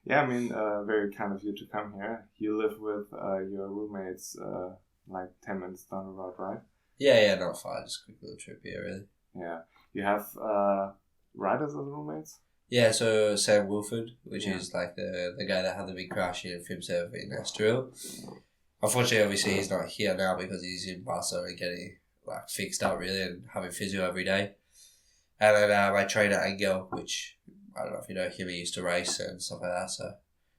Yeah, I mean, very kind of you to come here. You live with your roommates like 10 minutes down the road, right? Yeah, not far. Just a quick little trip here, really. Yeah. You have riders as roommates? Yeah, so Sam Wilford, which is like the guy that had the big crash in Fimsev in Estoril. Unfortunately, obviously, he's not here now because he's in Barcelona getting like fixed up really and having physio every day. And then my trainer Angel, which I don't know if you know him, he used to race and stuff like that. So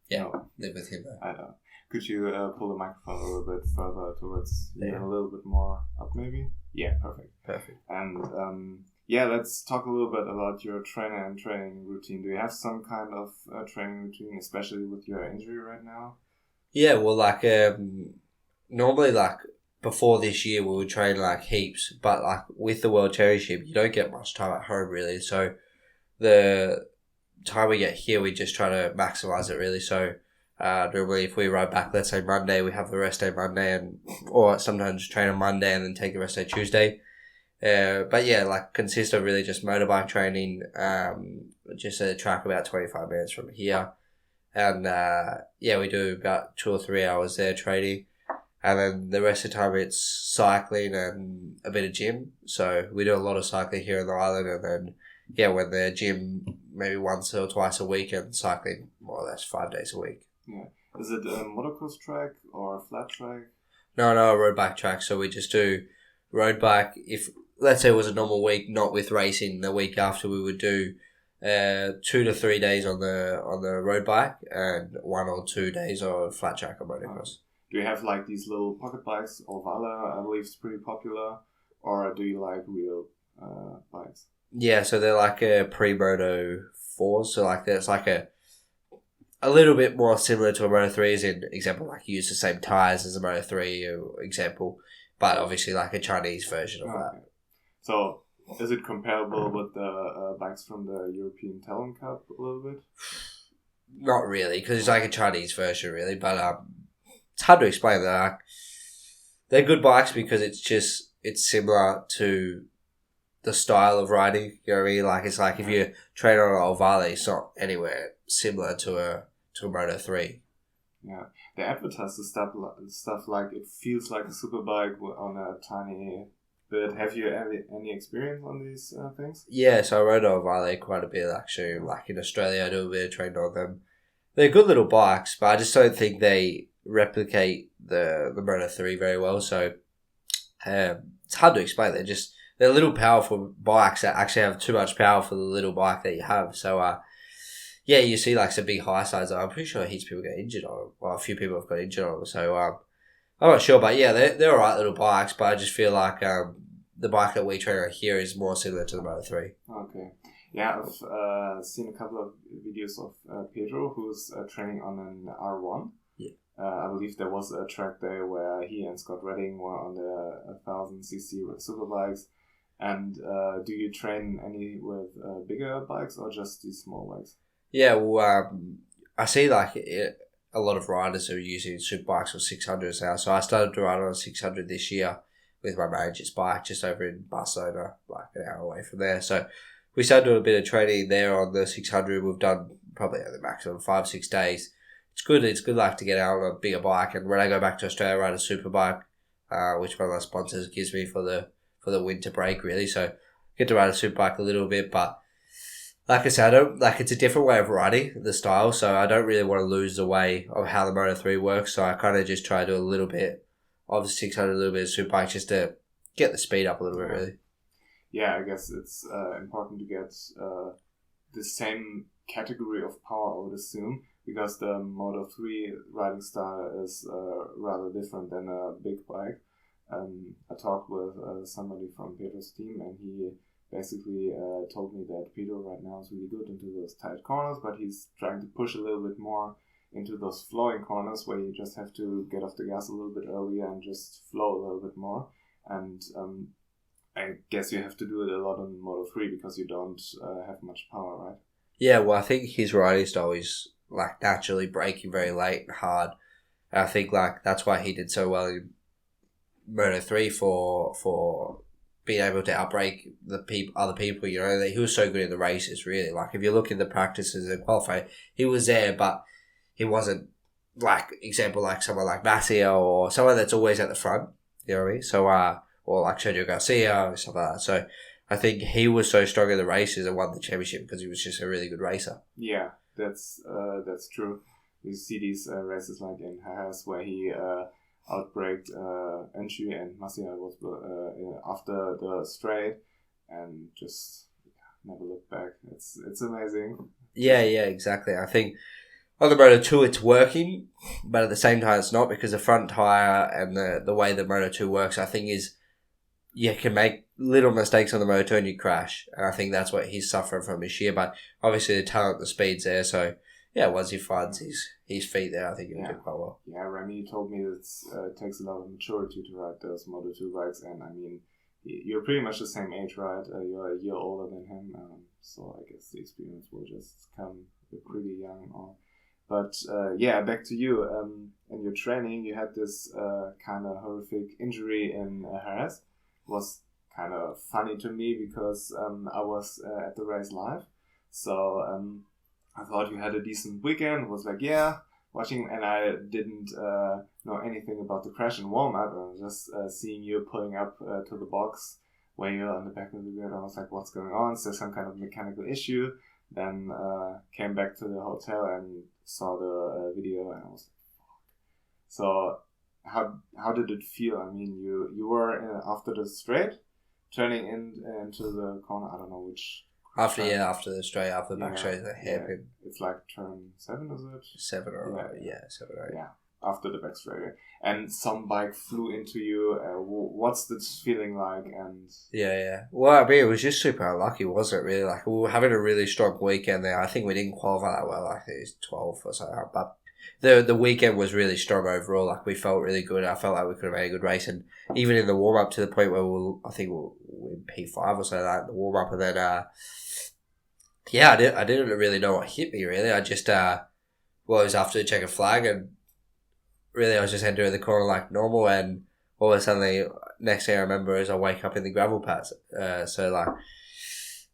yeah, live with him though. I don't. Could you pull the microphone a little bit further towards you and a little bit more up, maybe? Yeah, perfect. And let's talk a little bit about your trainer and training routine. Do you have some kind of training routine, especially with your injury right now? Yeah, well, like normally, like before this year, we would train like heaps, but like with the World Championship, you don't get much time at home really. So the time we get here, we just try to maximize it really. So normally, if we ride back, let's say Monday, we have the rest day Monday, or sometimes train on Monday and then take the rest day Tuesday. But yeah, like consist of really just motorbike training, just at a track about 25 minutes from here. And we do about 2 or 3 hours there training. And then the rest of the time it's cycling and a bit of gym. So we do a lot of cycling here on the island, and then when the gym maybe once or twice a week, and cycling more or less 5 days a week. Yeah. Is it a motocross track or a flat track? No, a road bike track. So we just do road bike. If let's say it was a normal week, not with racing, the week after we would do 2 to 3 days on the road bike and 1 or 2 days on flat track or motocross. Do you have like these little pocket bikes? Ovala, I believe, is pretty popular. Or do you like real bikes? Yeah, so they're like a pre-Moto 4s. So like there's like a little bit more similar to a Moto 3 as in example, like you use the same tyres as a Moto 3 example, but obviously like a Chinese version of that. So is it comparable with the bikes from the European Talon Cup a little bit? Not really, because it's like a Chinese version really, but it's hard to explain that. They're good bikes because it's similar to the style of riding, you know what I mean? Like it's like if you train on an Ovale, it's not anywhere similar to a Moto 3. Yeah, they advertise the stuff like it feels like a super bike on a tiny bit. Have you any experience on these things? Yeah, so I rode on Ovale quite a bit actually. Like in Australia, I do a bit of training on them. They're good little bikes, but I just don't think they replicate the Moto 3 very well. So it's hard to explain. They're little powerful bikes that actually have too much power for the little bike that you have. So you see like some big high sides. I'm pretty sure heaps of people get injured on them. Well, a few people have got injured on them. So I'm not sure, but yeah, they're alright little bikes. But I just feel like the bike that we train on here is more similar to the Moto 3. Okay. Yeah, I've seen a couple of videos of Pedro, who's training on an R1. Yeah. I believe there was a track day where he and Scott Redding were on the 1000cc superbikes. And do you train any with bigger bikes or just these small bikes? Yeah, well, I see like a lot of riders are using super bikes or 600s now. So I started to ride on a 600 this year with my manager's bike just over in Barcelona, like an hour away from there. So we started doing a bit of training there on the 600. We've done probably the maximum 5-6 days. It's good. It's good like to get out on a bigger bike. And when I go back to Australia, I ride a super bike, which one of my sponsors gives me for the winter break really. So I get to ride a super bike a little bit, but like I said, it's a different way of riding the style. So I don't really want to lose the way of how the Moto 3 works. So I kind of just try to do a little bit of the 600, a little bit of super bike just to get the speed up a little bit really. Yeah, I guess it's important to get the same category of power, I would assume, because the Moto 3 riding style is rather different than a big bike. I talked with somebody from Pedro's team, and he basically told me that Pedro right now is really good into those tight corners, but he's trying to push a little bit more into those flowing corners where you just have to get off the gas a little bit earlier and just flow a little bit more. And I guess you have to do it a lot on Moto 3 because you don't have much power, right? Yeah, well, I think his riding style is like naturally braking very late and hard. And I think like that's why he did so well in Moto 3 for being able to outbrake other people. You know, he was so good in the races. Really, like if you look in the practices and qualifying, he was there, but he wasn't like example like someone like Massio or someone that's always at the front. You know what I mean? So or like Sergio Garcia or stuff like that. So I think he was so strong in the races and won the championship because he was just a really good racer. Yeah, that's true. You see these races like in Jerez where he outbraked Enchi and Masia was after the straight and just never looked back. It's amazing. Yeah, exactly. I think on the Moto2 it's working, but at the same time it's not because the front tyre and the way the Moto2 works, I think is you can make little mistakes on the Moto2 and you crash. And I think that's what he's suffering from this year. But obviously the talent, the speed's there. So yeah, once he finds his feet there, I think he'll do quite well. Yeah, Remy told me that it takes a lot of maturity to ride those Moto2 bikes. And I mean, you're pretty much the same age, right? You're a year older than him. So I guess the experience will just come pretty young on. But back to you. In your training, you had this kind of horrific injury in Jerez. Was kind of funny to me because I was at the race live. So I thought you had a decent weekend. Was like, watching, and I didn't know anything about the crash and warm up. I was just seeing you pulling up to the box where you're on the back of the grid. I was like, what's going on? Is there some kind of mechanical issue? Then came back to the hotel and saw the video, and I was like, fuck. So how did it feel? I mean, you were after the straight, turning into the corner. I don't know which. After the straight, after the back straight, the hairpin. It's like turn 7, is it? 7 or 8. Yeah, 7 or 8. Yeah, after the back straight, and some bike flew into you. What's this feeling like? And well, I mean, it was just super unlucky, wasn't it? Really, like we were having a really strong weekend there. I think we didn't qualify that well. I think it was 12 or something, but the weekend was really strong overall. Like we felt really good. I felt like we could have made a good race, and even in the warm up to the point where I think we'll in P5 or so like the warm up, and then I didn't really know what hit me. Really, I just it was after the checkered flag, and really I was just entering the corner like normal, and all of a sudden next thing I remember is I wake up in the gravel pads. So like, it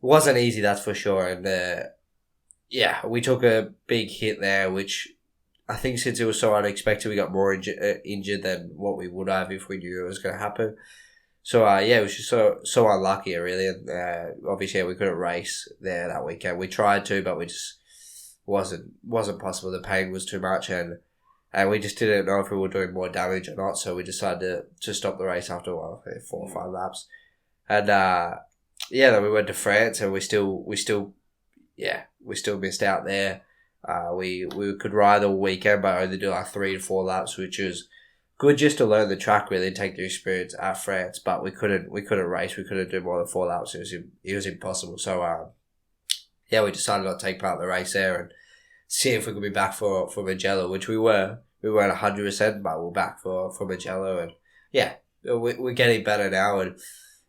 wasn't easy, that's for sure, and we took a big hit there, which I think since it was so unexpected, we got more injured than what we would have if we knew it was going to happen. So, it was just so unlucky, really. And obviously, we couldn't race there that weekend. We tried to, but we just wasn't possible. The pain was too much, and we just didn't know if we were doing more damage or not. So we decided to stop the race after 4 or 5 laps. And then we went to France, and we still missed out there. We could ride all weekend, but only do like 3 to 4 laps, which was good just to learn the track, really, and take the experience at France. But we couldn't race. We couldn't do more than 4 laps. It was impossible. So we decided not to take part in the race there and see if we could be back for Mugello, which we were. We weren't 100%, but we're back for Mugello, and we're getting better now. And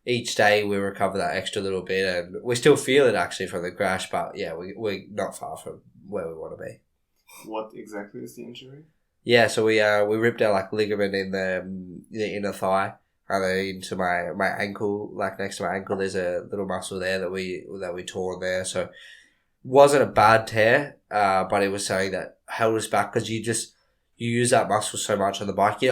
each day we recover that extra little bit, and we still feel it actually from the crash. But we're not far from where we want to be. What exactly is the injury? Yeah, so we ripped out like ligament in the inner thigh, and then into my ankle, like next to my ankle, there's a little muscle there that we tore there. So it wasn't a bad tear, but it was something that held us back because you use that muscle so much on the bike. You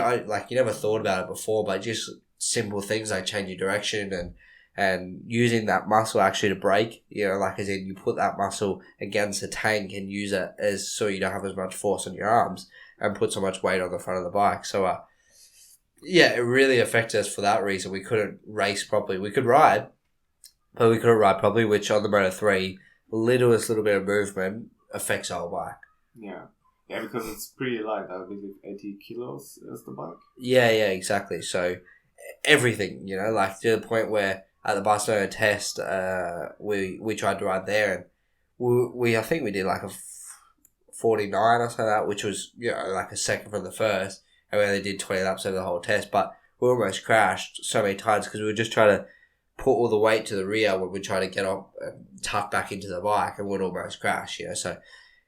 never thought about it before, but just simple things like changing direction and using that muscle actually to brake, like as in you put that muscle against the tank and use it as so you don't have as much force on your arms and put so much weight on the front of the bike. So, it really affected us for that reason. We couldn't race properly. We could ride, but we couldn't ride properly, which on the Moto3, littlest little bit of movement affects our bike. Yeah. Yeah, because it's pretty light. I believe 80 kilos is the bike. Yeah, exactly. So everything, like to the point where at the Barcelona test, we tried to ride there, and I think we did like a 49 or something like that, which was like a second from the first, and we only did 20 laps over the whole test. But we almost crashed so many times because we were just trying to put all the weight to the rear when we try to get up and tuck back into the bike, and we'd almost crash. So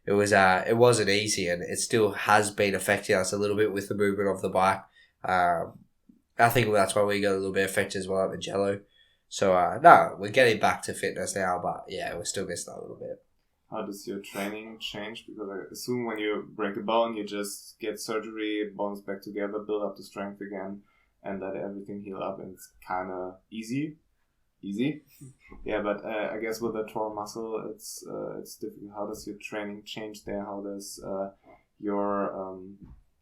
it wasn't easy, and it still has been affecting us a little bit with the movement of the bike. I think that's why we got a little bit affected as well at Mugello. So, we're getting back to fitness now, but we're still missing that a little bit. How does your training change? Because I assume when you break a bone, you just get surgery, bones back together, build up the strength again, and let everything heal up, and it's kind of easy. Yeah, but I guess with a torn muscle, it's difficult. How does your training change there? How does your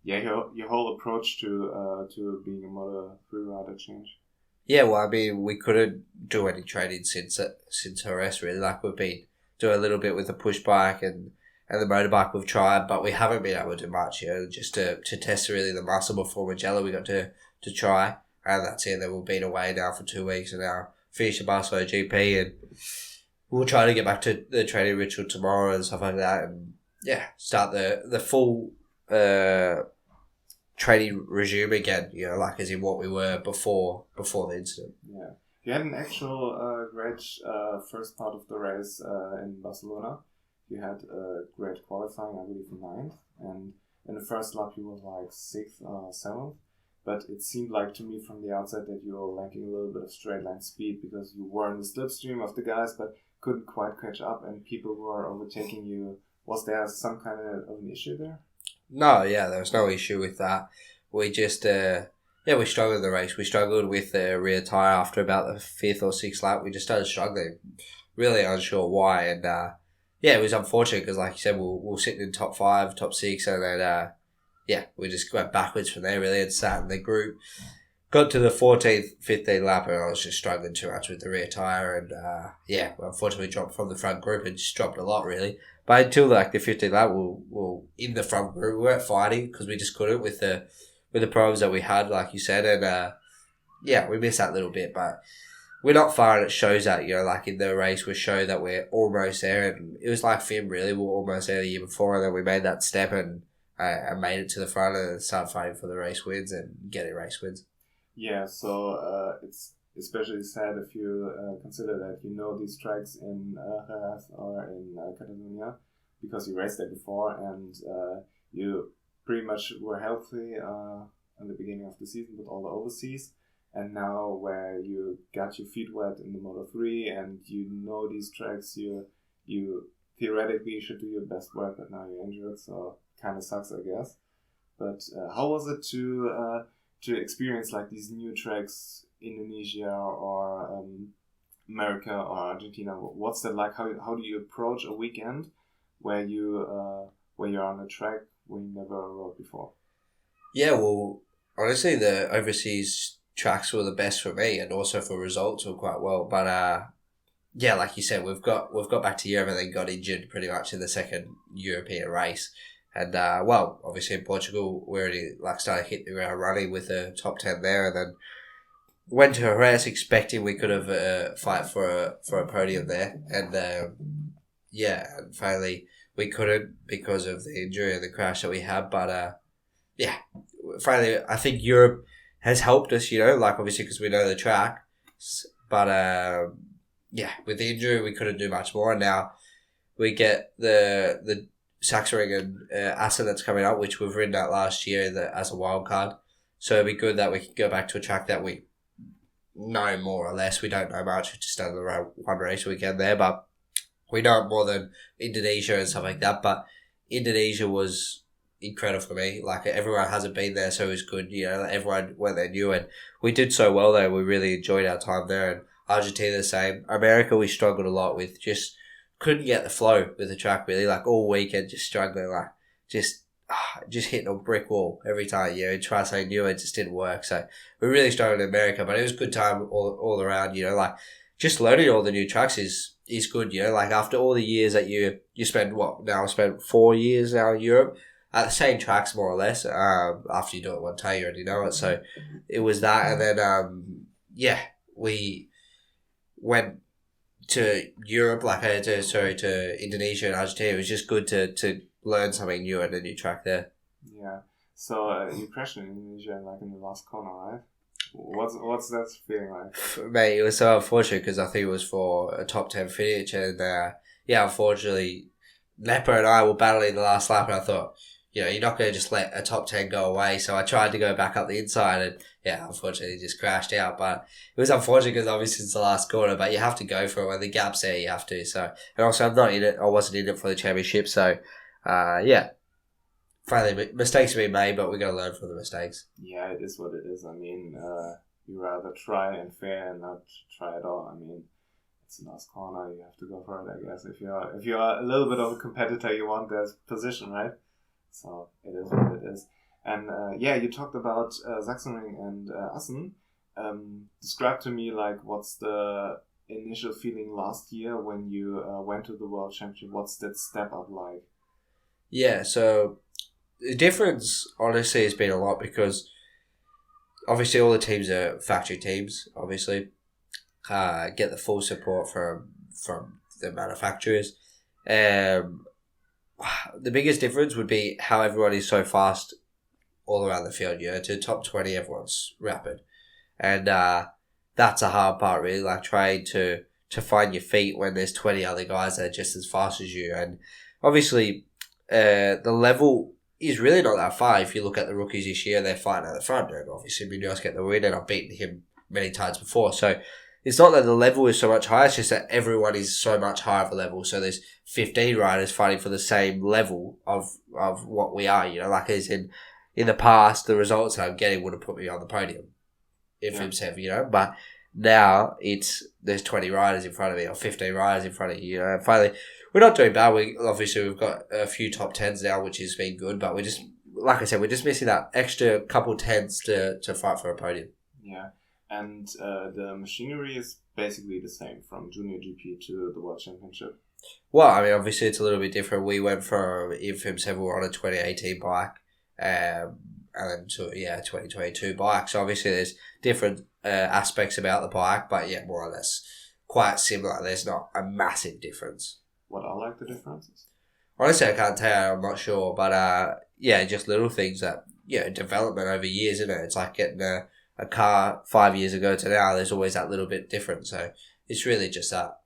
your whole approach to being a Moto3 rider change? Yeah, well, I mean, we couldn't do any training since her rest, really. Like, we've been doing a little bit with the push bike and the motorbike we've tried, but we haven't been able to do much, just to test really the muscle before Magellan we got to try, and that's it. Then we've been away now for 2 weeks and now finish the BadMotoGP, and we'll try to get back to the training ritual tomorrow and stuff like that, and start the full training regime again, like as in what we were before the incident. Yeah. You had an actual great first part of the race in Barcelona. You had great qualifying, I believe, 9th, and in the first lap you were like 6th or 7th. But it seemed like to me from the outside that you were lacking a little bit of straight line speed because you were in the slipstream of the guys, but couldn't quite catch up, and people were overtaking you. Was there some kind of an issue there? No, there was no issue with that. We just, we struggled in the race. We struggled with the rear tyre after about the 5th or 6th lap. We just started struggling. Really unsure why. And, it was unfortunate because, like you said, we were sitting in top 5, top 6, and then, we just went backwards from there, really, and sat in the group. Got to the 14th, 15th lap, and I was just struggling too much with the rear tyre. And, unfortunately, dropped from the front group and just dropped a lot, really. But until the 15th lap, we were in the front group. We weren't fighting because we just couldn't with the problems that we had, like you said. And, we missed that little bit. But we're not far, and it shows that, like in the race, we show that we're almost there. And it was like Finn, really. We were almost there the year before, and then we made that step and made it to the front and started fighting for the race wins and getting race wins. Yeah, so it's especially sad if you consider that these tracks in Jerez or in Catalonia because you raced there before, and you pretty much were healthy in the beginning of the season with all the overseas, and now where you got your feet wet in the Moto3 and these tracks, you theoretically should do your best work, but now you're injured, so kind of sucks, I guess. But how was it to experience like these new tracks, Indonesia or America or Argentina? What's that like? How do you approach a weekend where you're on a track where you never rode before? Yeah, well, honestly, the overseas tracks were the best for me, and also for results were quite well. But like you said, we've got back to Europe and then got injured pretty much in the second European race. And, obviously in Portugal, we already started hitting the ground running with the top 10 there, and then went to Jerez expecting we could have fight for a podium there. And, and finally we couldn't because of the injury and the crash that we had. But, finally, I think Europe has helped us, obviously because we know the track. But, with the injury, we couldn't do much more. And now we get the Sachsenring and Assen that's coming up, which we've ridden out last year as a wild card. So it'd be good that we can go back to a track that we know more or less. We don't know much. We just done around one race weekend there, but we know more than Indonesia and stuff like that. But Indonesia was incredible for me. Like, everyone hasn't been there, so it was good. Everyone went there new, and we did so well there. We really enjoyed our time there. And Argentina the same. America, we struggled a lot with, just couldn't get the flow with the track, really. Like, all weekend, just struggling, just hitting a brick wall every time. Try something new, it just didn't work. So we really struggled in America, but it was a good time all around. Just learning all the new tracks is good. After all the years that you spend I spent 4 years now in Europe at the same tracks more or less. After you do it one time, you already know it. So it was that, and then we went to Europe, to Indonesia and Argentina. It was just good to learn something new at a new track there. Yeah. So you crashed in Indonesia in the last corner, right? What's that feeling like? Mate, it was so unfortunate because I think it was for a top 10 finish, and unfortunately, Nepo and I were battling the last lap, and I thought, you're not going to just let a top 10 go away. So I tried to go back up the inside and, unfortunately just crashed out. But it was unfortunate because obviously it's the last corner, but you have to go for it. When the gap's there, you have to. So, and also I'm not in it. I wasn't in it for the championship. So, finally, mistakes have been made, but we got to learn from the mistakes. Yeah, it is what it is. I mean, you rather try and fair and not try at all. I mean, it's a last corner. You have to go for it, I guess. If you're a little bit of a competitor, you want that position, right? So it is what it is. And you talked about Sachsenring and Assen. Describe to me what's the initial feeling last year when you went to the World Championship? What's that step up like? Yeah, so the difference honestly has been a lot because obviously all the teams are factory teams. Obviously, get the full support from the manufacturers. The biggest difference would be how everyone is so fast all around the field. To top 20, everyone's rapid. And that's a hard part, really, trying to find your feet when there's 20 other guys that are just as fast as you. And obviously, the level is really not that far. If you look at the rookies this year, they're fighting at the front. And obviously, Munoz get the win, and I've beaten him many times before. So it's not that the level is so much higher, it's just that everyone is so much higher of a level. So there's 15 riders fighting for the same level of what we are, as in the past, the results I'm getting would have put me on the podium if it was heavy, but now there's 20 riders in front of me or 15 riders in front of you, and finally, we're not doing bad. We've got a few top 10s now, which has been good, but we're just, like I said, we're just missing that extra couple 10s to fight for a podium. Yeah. And the machinery is basically the same from Junior GP to the World Championship. Well, I mean, obviously it's a little bit different. We went from Infim 7, we were on a 2018 bike, and then to 2022 bike. So obviously there's different aspects about the bike, but more or less quite similar. There's not a massive difference. What are the differences? Honestly, I can't tell you. I'm not sure, but just little things that development over years, isn't it? It's like getting a car 5 years ago to now. There's always that little bit different. So it's really just that.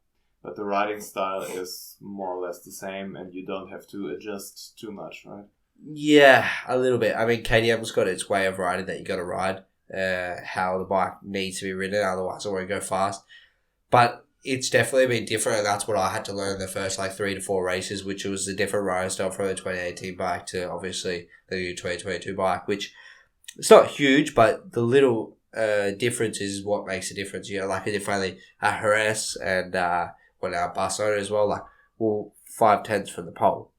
But the riding style is more or less the same, and you don't have to adjust too much, right? Yeah, a little bit. I mean, KTM's got its way of riding that you got to ride, how the bike needs to be ridden, otherwise it won't go fast. But it's definitely been different, and that's what I had to learn in the first 3 to 4 races, which was a different riding style from the 2018 bike to obviously the new 2022 bike, which it's not huge, but the little difference is what makes a difference. If finally at Jerez and now Barcelona as well, 5/10 from the pole.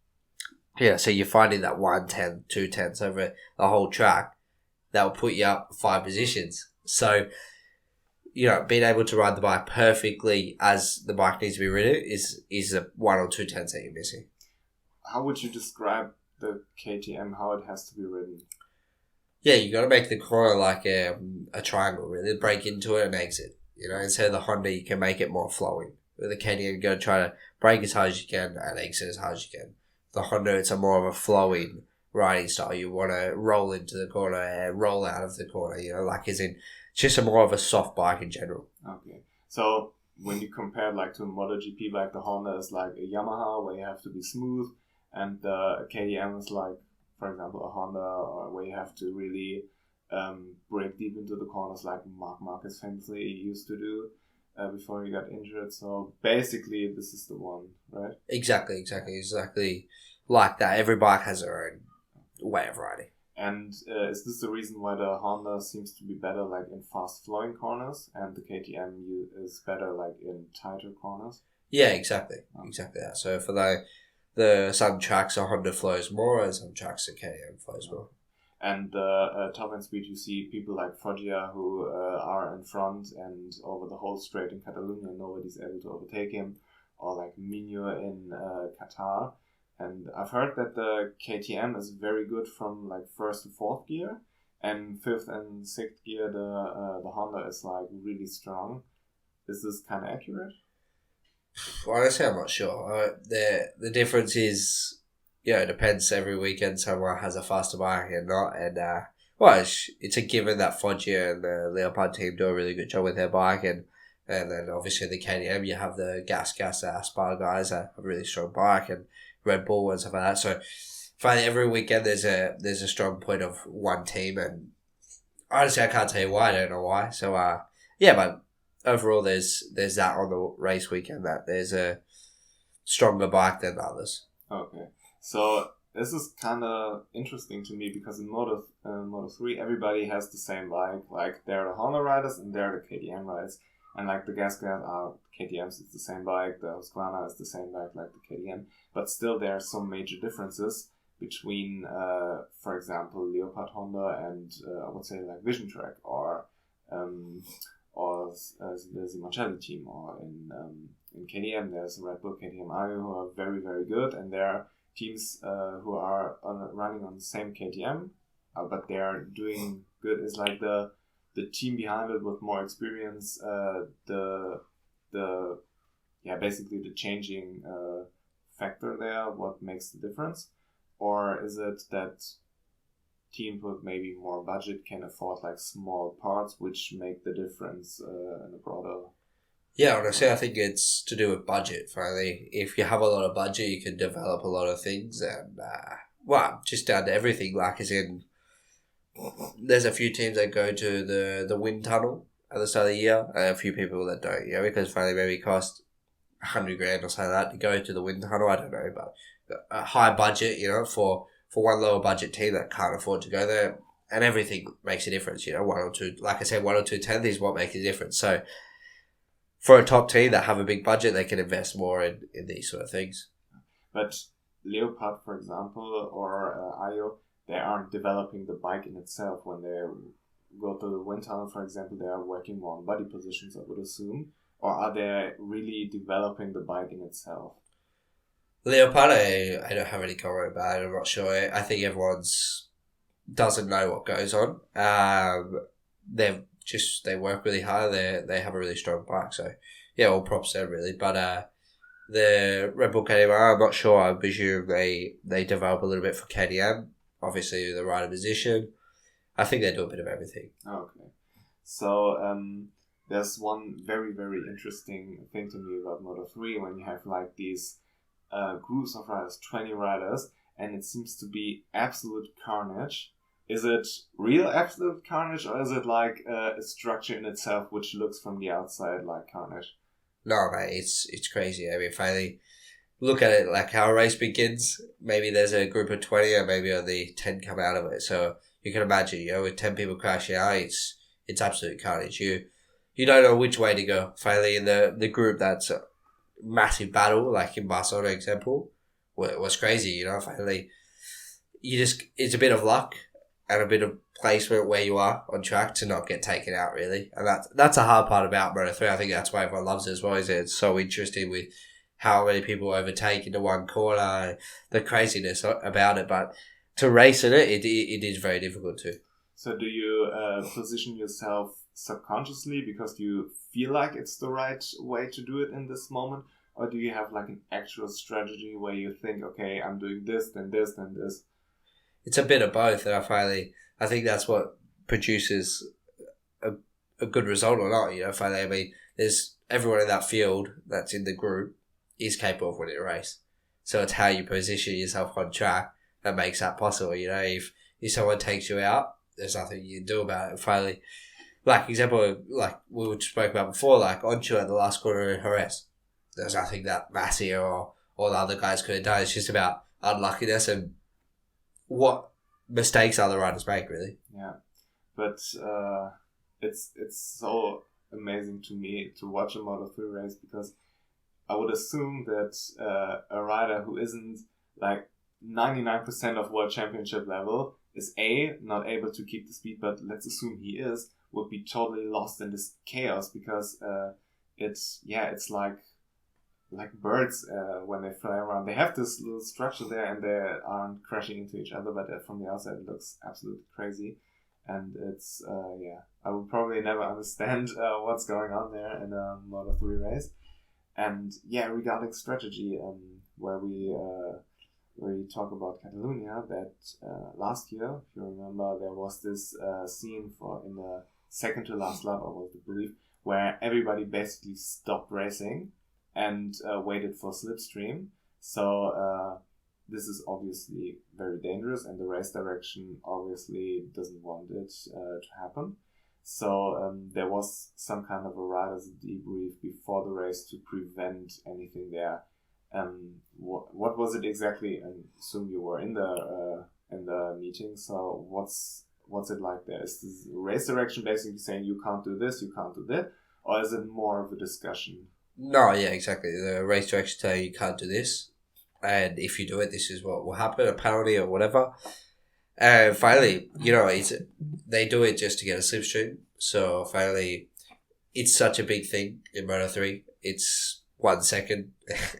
Yeah, so you're finding that 1/10, 2/10 over the whole track. That will put you up 5 positions. So, being able to ride the bike perfectly as the bike needs to be ridden is a 1 or 2/10 that you're missing. How would you describe the KTM, how it has to be ridden? Yeah, you got to make the corner like a triangle, really. Break into it and exit. Instead of the Honda, you can make it more flowing. With the KTM, you got to try to break as hard as you can and exit as hard as you can. The Honda, it's a more of a flowing riding style. You want to roll into the corner and roll out of the corner, it's just more of a soft bike in general. Okay. So when you compare to a MotoGP bike, the Honda is like a Yamaha where you have to be smooth, and the KTM is for example, a Honda, or where you have to really break deep into the corners like Marc Marquez famously used to do before he got injured. So basically, this is the one, right? Exactly like that. Every bike has their own way of riding. And is this the reason why the Honda seems to be better in fast flowing corners, and the KTM is better in tighter corners? Yeah, exactly that. So for some tracks, the Honda flows more, and some tracks, the KTM flows more. And top end speed, you see people like Foggia who are in front, and over the whole straight in Catalonia, nobody's able to overtake him, or Minio in Qatar. And I've heard that the KTM is very good from first to fourth gear, and fifth and sixth gear the Honda is really strong. Is this kind of accurate? Honestly, I'm not sure. The difference is, it depends. Every weekend someone has a faster bike and not, and it's a given that Foggia and the Leopard team do a really good job with their bike, and then obviously the KTM, you have the Gas Aspar guys that have a really strong bike, and Red Bull and stuff like that. So finally every weekend there's a strong point of one team, and honestly I can't tell you why. I don't know why. So yeah, but overall there's that on the race weekend, that there's a stronger bike than others. Okay, so this is kind of interesting to me because in Moto3 everybody has the same bike. Like they're the Honda riders and they're the KTM riders, and like the Gasgas are KTM's. It's the same bike. The Husqvarna is the same bike like the KTM, but still there are some major differences between, for example, Leopard Honda and I would say like Vision Track or the Zimoncelli team, or in KTM there's Red Bull, KTM Ayo, who are very, very good, and there are teams who are running on the same KTM, but they are doing good. Is like the team behind it with more experience, basically the changing factor there, what makes the difference? Or is it that teams with maybe more budget can afford like small parts which make the difference in a broader... Yeah, honestly, I think it's to do with budget, finally. If you have a lot of budget, you can develop a lot of things, and, just down to everything, like, as in, there's a few teams that go to the wind tunnel at the start of the year, and a few people that don't, because finally maybe it costs $100,000 or something like that to go to the wind tunnel, I don't know, but a high budget, for one lower budget team that can't afford to go there, and everything makes a difference, one or two, like I said, 1 or 2 tenths is what makes a difference. So for a top team that have a big budget, they can invest more in these sort of things. But Leopard, for example, or Ayo, they aren't developing the bike in itself. When they go to the wind tunnel, for example, they are working more on body positions, I would assume. Or are they really developing the bike in itself? Leopard, I don't have any comment about it. I'm not sure. I think everyone's doesn't know what goes on. They work really hard. They have a really strong bike. So yeah, all props to them really. But the Red Bull KTM, I'm not sure. I presume they develop a little bit for KTM. Obviously, the rider position. I think they do a bit of everything. Okay, so there's one very, very interesting thing to me about Moto3 when you have like these groups of riders, 20 riders, and it seems to be absolute carnage. Is it real absolute carnage, or is it like a structure in itself which looks from the outside like carnage? No, mate, it's crazy. I mean, finally, look at it like how a race begins. Maybe there's a group of 20, or maybe only 10 come out of it. So you can imagine, with 10 people crashing out, it's absolute carnage. You don't know which way to go. Finally, in the group that's a massive battle, like in Barcelona example, was crazy. Finally, it's a bit of luck and a bit of placement where you are on track to not get taken out, really. And that's a hard part about Moto3. I think that's why everyone loves it as well, is it's so interesting with how many people overtake into one corner, the craziness about it. But to race in it is very difficult too. So do you position yourself subconsciously because you feel like it's the right way to do it in this moment? Or do you have like an actual strategy where you think, okay, I'm doing this, then this, then this? It's a bit of both, and I think that's what produces a good result or not. Finally, I mean, there's everyone in that field that's in the group is capable of winning a race. So it's how you position yourself on track that makes that possible. If someone takes you out, there's nothing you can do about it. Finally, like example, like we spoke about before, like Oncho at the last corner in Jerez. There's nothing that Massey or the other guys could have done. It's just about unluckiness and what mistakes other riders make, really. Yeah, but it's so amazing to me to watch a Moto3 race, because I would assume that a rider who isn't like 99% of World Championship level is not able to keep the speed, but let's assume he would be totally lost in this chaos, because it's like birds when they fly around. They have this little structure there and they aren't crashing into each other, but from the outside it looks absolutely crazy. And it's, I would probably never understand what's going on there in a Moto3 race. And regarding strategy, where we talk about Catalonia, that last year, if you remember, there was this scene in the second to last lap, I was to believe, where everybody basically stopped racing and waited for slipstream. So this is obviously very dangerous, and the race direction obviously doesn't want it to happen. So there was some kind of a riders debrief before the race to prevent anything there. What was it exactly? And assume you were in the meeting. So what's it like there? Is this race direction basically saying you can't do this, you can't do that, or is it more of a discussion? No, yeah, exactly. The race direction tell you can't do this, and if you do it, this is what will happen, a penalty or whatever. And finally, they do it just to get a slipstream. So finally, it's such a big thing in Moto3. It's 1 second,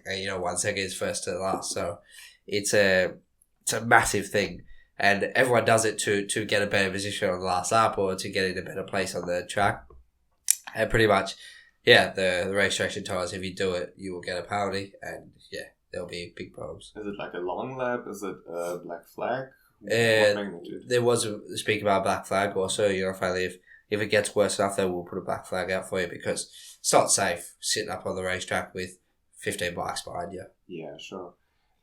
and 1 second is first to last. So it's a massive thing, and everyone does it to get a better position on the last lap or to get in a better place on the track. And pretty much, yeah, the race direction tells us if you do it, you will get a penalty, and yeah, there'll be big problems. Is it like a long lap? Is it a black flag? There was speaking about black flag also. Finally, if it gets worse enough, then we'll put a black flag out for you, because it's not safe sitting up on the racetrack with 15 bikes behind you. Yeah, sure.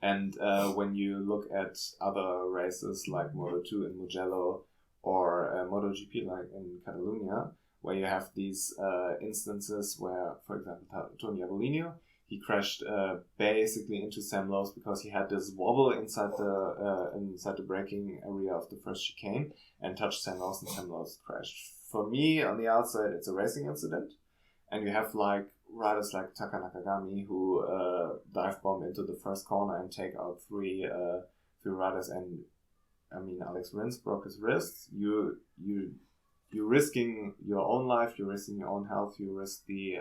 And when you look at other races like Moto2 in Mugello or MotoGP like in Catalonia, where you have these instances where, for example, Tony Abolino, he crashed basically into Sam Lowes because he had this wobble inside the braking area of the first chicane and touched Sam Lowes, and Sam Lowes crashed. For me, on the outside, it's a racing incident, and you have like riders like Taka Nakagami who dive bomb into the first corner and take out three riders, and I mean Alex Rins broke his wrist. You're risking your own life, you're risking your own health, you risk the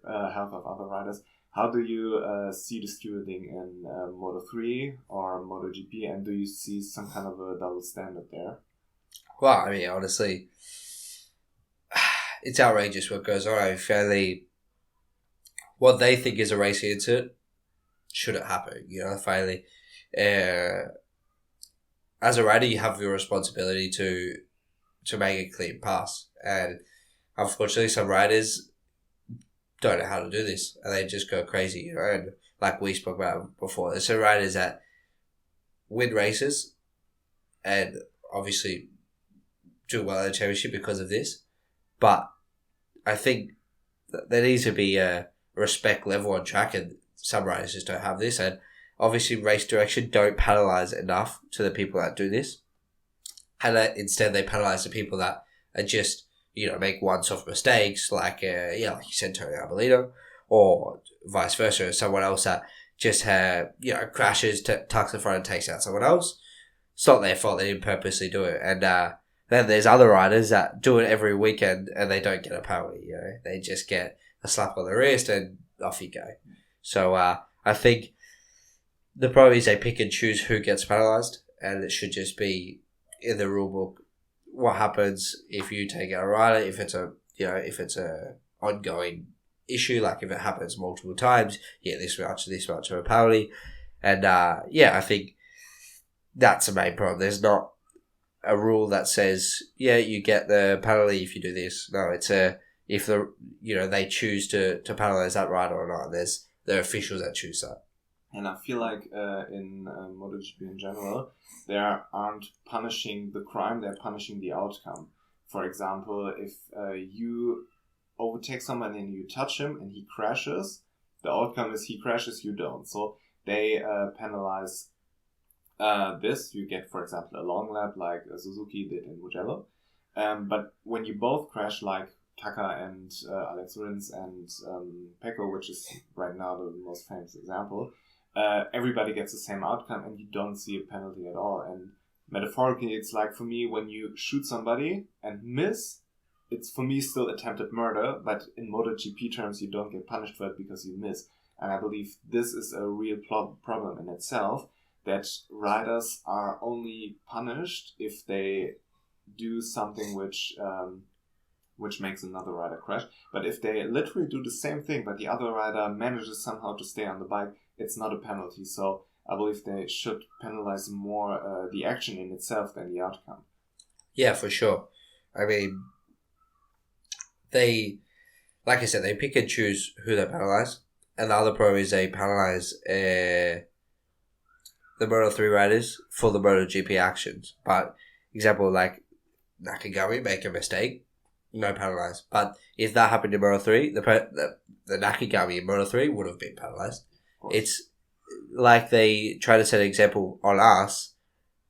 health of other riders. How do you see the stewarding in Moto3 or MotoGP, and do you see some kind of a double standard there? Well, I mean, honestly, it's outrageous what goes on. Fairly, what they think is a racing incident shouldn't happen. Finally, as a rider, you have your responsibility to make a clean pass, and unfortunately, some riders don't know how to do this, and they just go crazy, and like we spoke about before, there's some riders that win races and obviously do well in the championship because of this, but I think that there needs to be a respect level on track, and some riders just don't have this, and obviously race direction don't penalise enough to the people that do this, and instead they penalise the people that are just make once-off mistakes, like you said, Tony Arbolino, or vice versa, someone else that just crashes, tucks the front and takes out someone else. It's not their fault, they didn't purposely do it. And then there's other riders that do it every weekend and they don't get a penalty, they just get a slap on the wrist and off you go. So I think the problem is they pick and choose who gets penalised, and it should just be in the rule book what happens if you take out a rider, if it's a ongoing issue, like if it happens multiple times, this much of a penalty. And I think that's the main problem. There's not a rule that says you get the penalty if you do this. No, it's if they choose to penalise that rider or not. There's the officials that choose that. And I feel like in MotoGP in general, they aren't punishing the crime, they're punishing the outcome. For example, if you overtake someone and you touch him and he crashes, the outcome is he crashes, you don't. So they penalize this. You get, for example, a long lap like Suzuki did in Mugello. But when you both crash, like Taka and Alex Rins and Pecco, which is right now the most famous example, everybody gets the same outcome and you don't see a penalty at all. And metaphorically, it's like, for me, when you shoot somebody and miss, it's for me still attempted murder, but in MotoGP terms, you don't get punished for it because you miss. And I believe this is a real problem in itself, that riders are only punished if they do something which makes another rider crash. But if they literally do the same thing, but the other rider manages somehow to stay on the bike, it's not a penalty. So I believe they should penalize more the action in itself than the outcome. Yeah, for sure. I mean, they, like I said, they pick and choose who they penalize. And the other problem is they penalize the the Moto3 riders for the MotoGP actions. But example like Nakagami make a mistake, no penalised. But if that happened in Moto3, the Nakagami in Moto3 would have been penalised. It's like they try to set an example on us,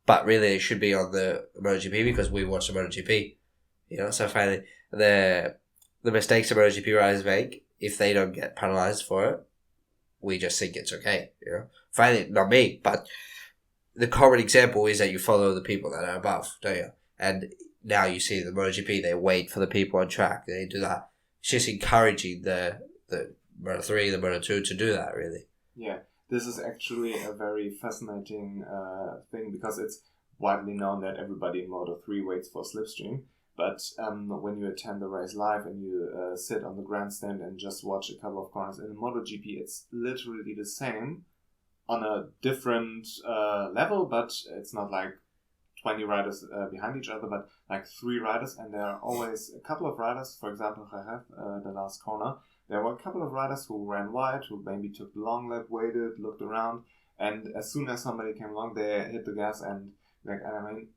but really it should be on the MotoGP because we watch the MotoGP. You know, so finally the mistakes the MotoGP riders make, if they don't get penalised for it, we just think it's okay. You know, finally not me, but the common example is that you follow the people that are above, don't you? And now you see the MotoGP, they wait for the people on track. They do that. It's just encouraging the Moto3, the Moto2 to do that, really. Yeah, this is actually a very fascinating thing because it's widely known that everybody in Moto3 waits for slipstream. But when you attend the race live and you sit on the grandstand and just watch a couple of corners in MotoGP, it's literally the same on a different level, but it's not like 20 riders behind each other, but like 3 riders, and there are always a couple of riders. For example, the last corner, there were a couple of riders who ran wide, who maybe took the long lap, waited, looked around, and as soon as somebody came along, they hit the gas. And I mean,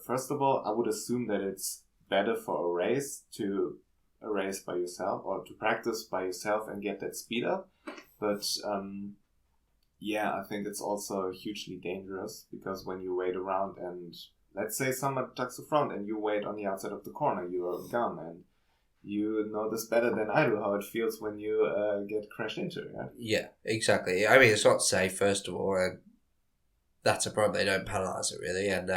first of all, I would assume that it's better for a race to race by yourself or to practice by yourself and get that speed up, but yeah, I think it's also hugely dangerous because when you wait around and let's say someone tucks the front and you wait on the outside of the corner, you are gone, and you know this better than I do how it feels when you get crashed into, right? Yeah, exactly. I mean, it's not safe, first of all, and that's a problem. They don't penalise it, really. And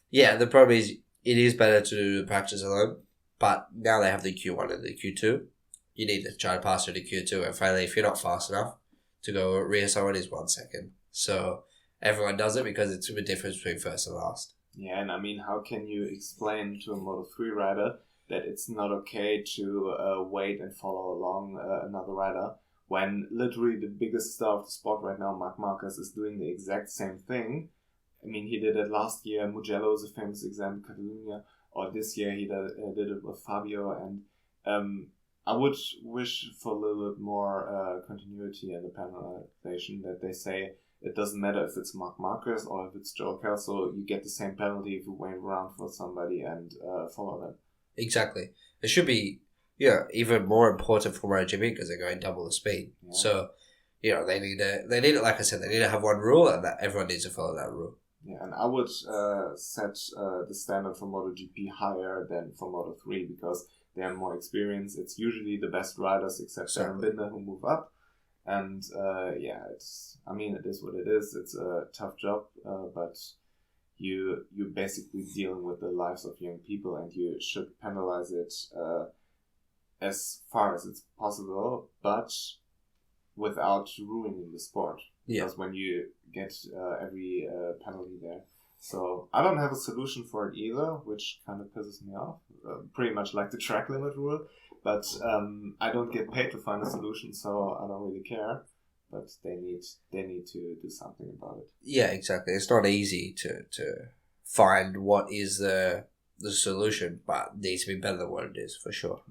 yeah, the problem is it is better to do the practice alone, but now they have the Q1 and the Q2. You need to try to pass through the Q2, and finally, if you're not fast enough to go rear someone, is 1 second. So everyone does it because it's the difference between first and last. Yeah, and I mean, how can you explain to a Moto3 rider that it's not okay to wait and follow along another rider when literally the biggest star of the sport right now, Marc Marquez, is doing the exact same thing? I mean, he did it last year. Mugello is a famous example, Catalunya, or this year he did it with Fabio, and I would wish for a little bit more continuity in the penalization, that they say it doesn't matter if it's Marc Marquez or if it's Joe Kelso, you get the same penalty if you wait around for somebody and follow them. Exactly. It should be, even more important for MotoGP because they're going double the speed. Yeah. So, they need it, like I said, they need to have one rule and that everyone needs to follow that rule. Yeah, and I would set the standard for MotoGP higher than for Moto3 because they have more experience. It's usually the best riders except Darren Binder who move up. And it is what it is. It's a tough job, but you're basically dealing with the lives of young people, and you should penalize it as far as it's possible, but without ruining the sport. Yeah. Because when you get every penalty there. So I don't have a solution for it either, which kind of pisses me off. Pretty much like the track limit rule. But I don't get paid to find a solution, so I don't really care. But they need to do something about it. Yeah, exactly. It's not easy to find what is the solution, but it needs to be better than what it is, for sure.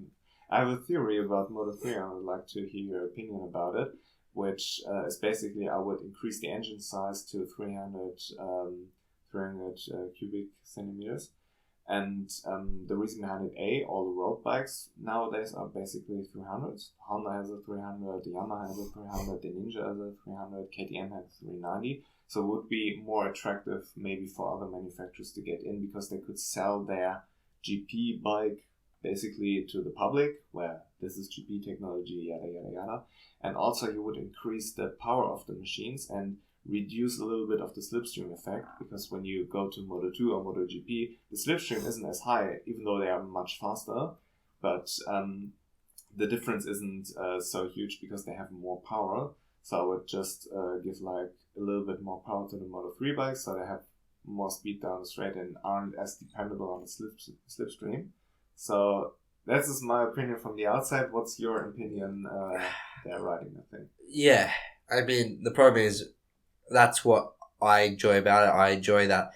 I have a theory about Moto3, and I would like to hear your opinion about it, which is basically I would increase the engine size to 300 cubic centimeters. And the reason behind it, all the road bikes nowadays are basically 300s. Honda has a 300, Yamaha has a 300, the Ninja has a 300, KTM has a 390. So it would be more attractive maybe for other manufacturers to get in because they could sell their GP bike basically to the public, where this is GP technology, yada, yada, yada. And also you would increase the power of the machines and reduce a little bit of the slipstream effect, because when you go to Moto2 or MotoGP, the slipstream isn't as high, even though they are much faster, but the difference isn't so huge because they have more power. So I would just give like a little bit more power to the Moto3 bikes, so they have more speed down the straight and aren't as dependable on the slipstream. So that's just my opinion from the outside. What's your opinion there riding that thing? Yeah, I mean, the problem is, that's what I enjoy about it. I enjoy that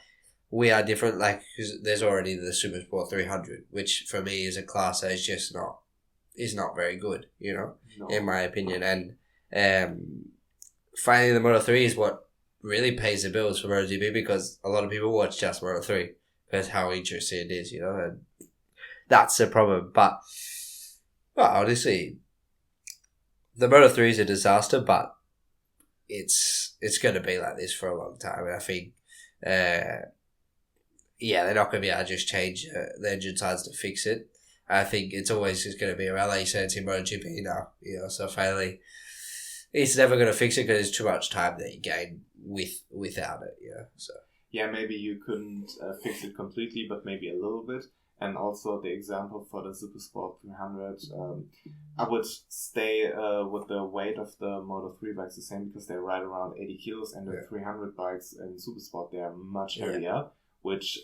we are different, like, because there's already the Super Sport 300, which for me is a class that is just not very good, in my opinion. And finally the Moto3 is what really pays the bills for MotoGP because a lot of people watch just Moto3 because how interesting it is, and that's the problem. But, well, honestly, the Moto3 is a disaster, but it's going to be like this for a long time. And I think, they're not going to be able to just change the engine sides to fix it. I think it's always just going to be around, like you said, it's in MotoGP now, so finally, it's never going to fix it because there's too much time that you gain without it, so. Yeah, maybe you couldn't fix it completely, but maybe a little bit. And also the example for the Supersport 300, I would stay with the weight of the Moto3 bikes the same because they're right around 80 kilos, and the 300 bikes in Supersport, they are much heavier, which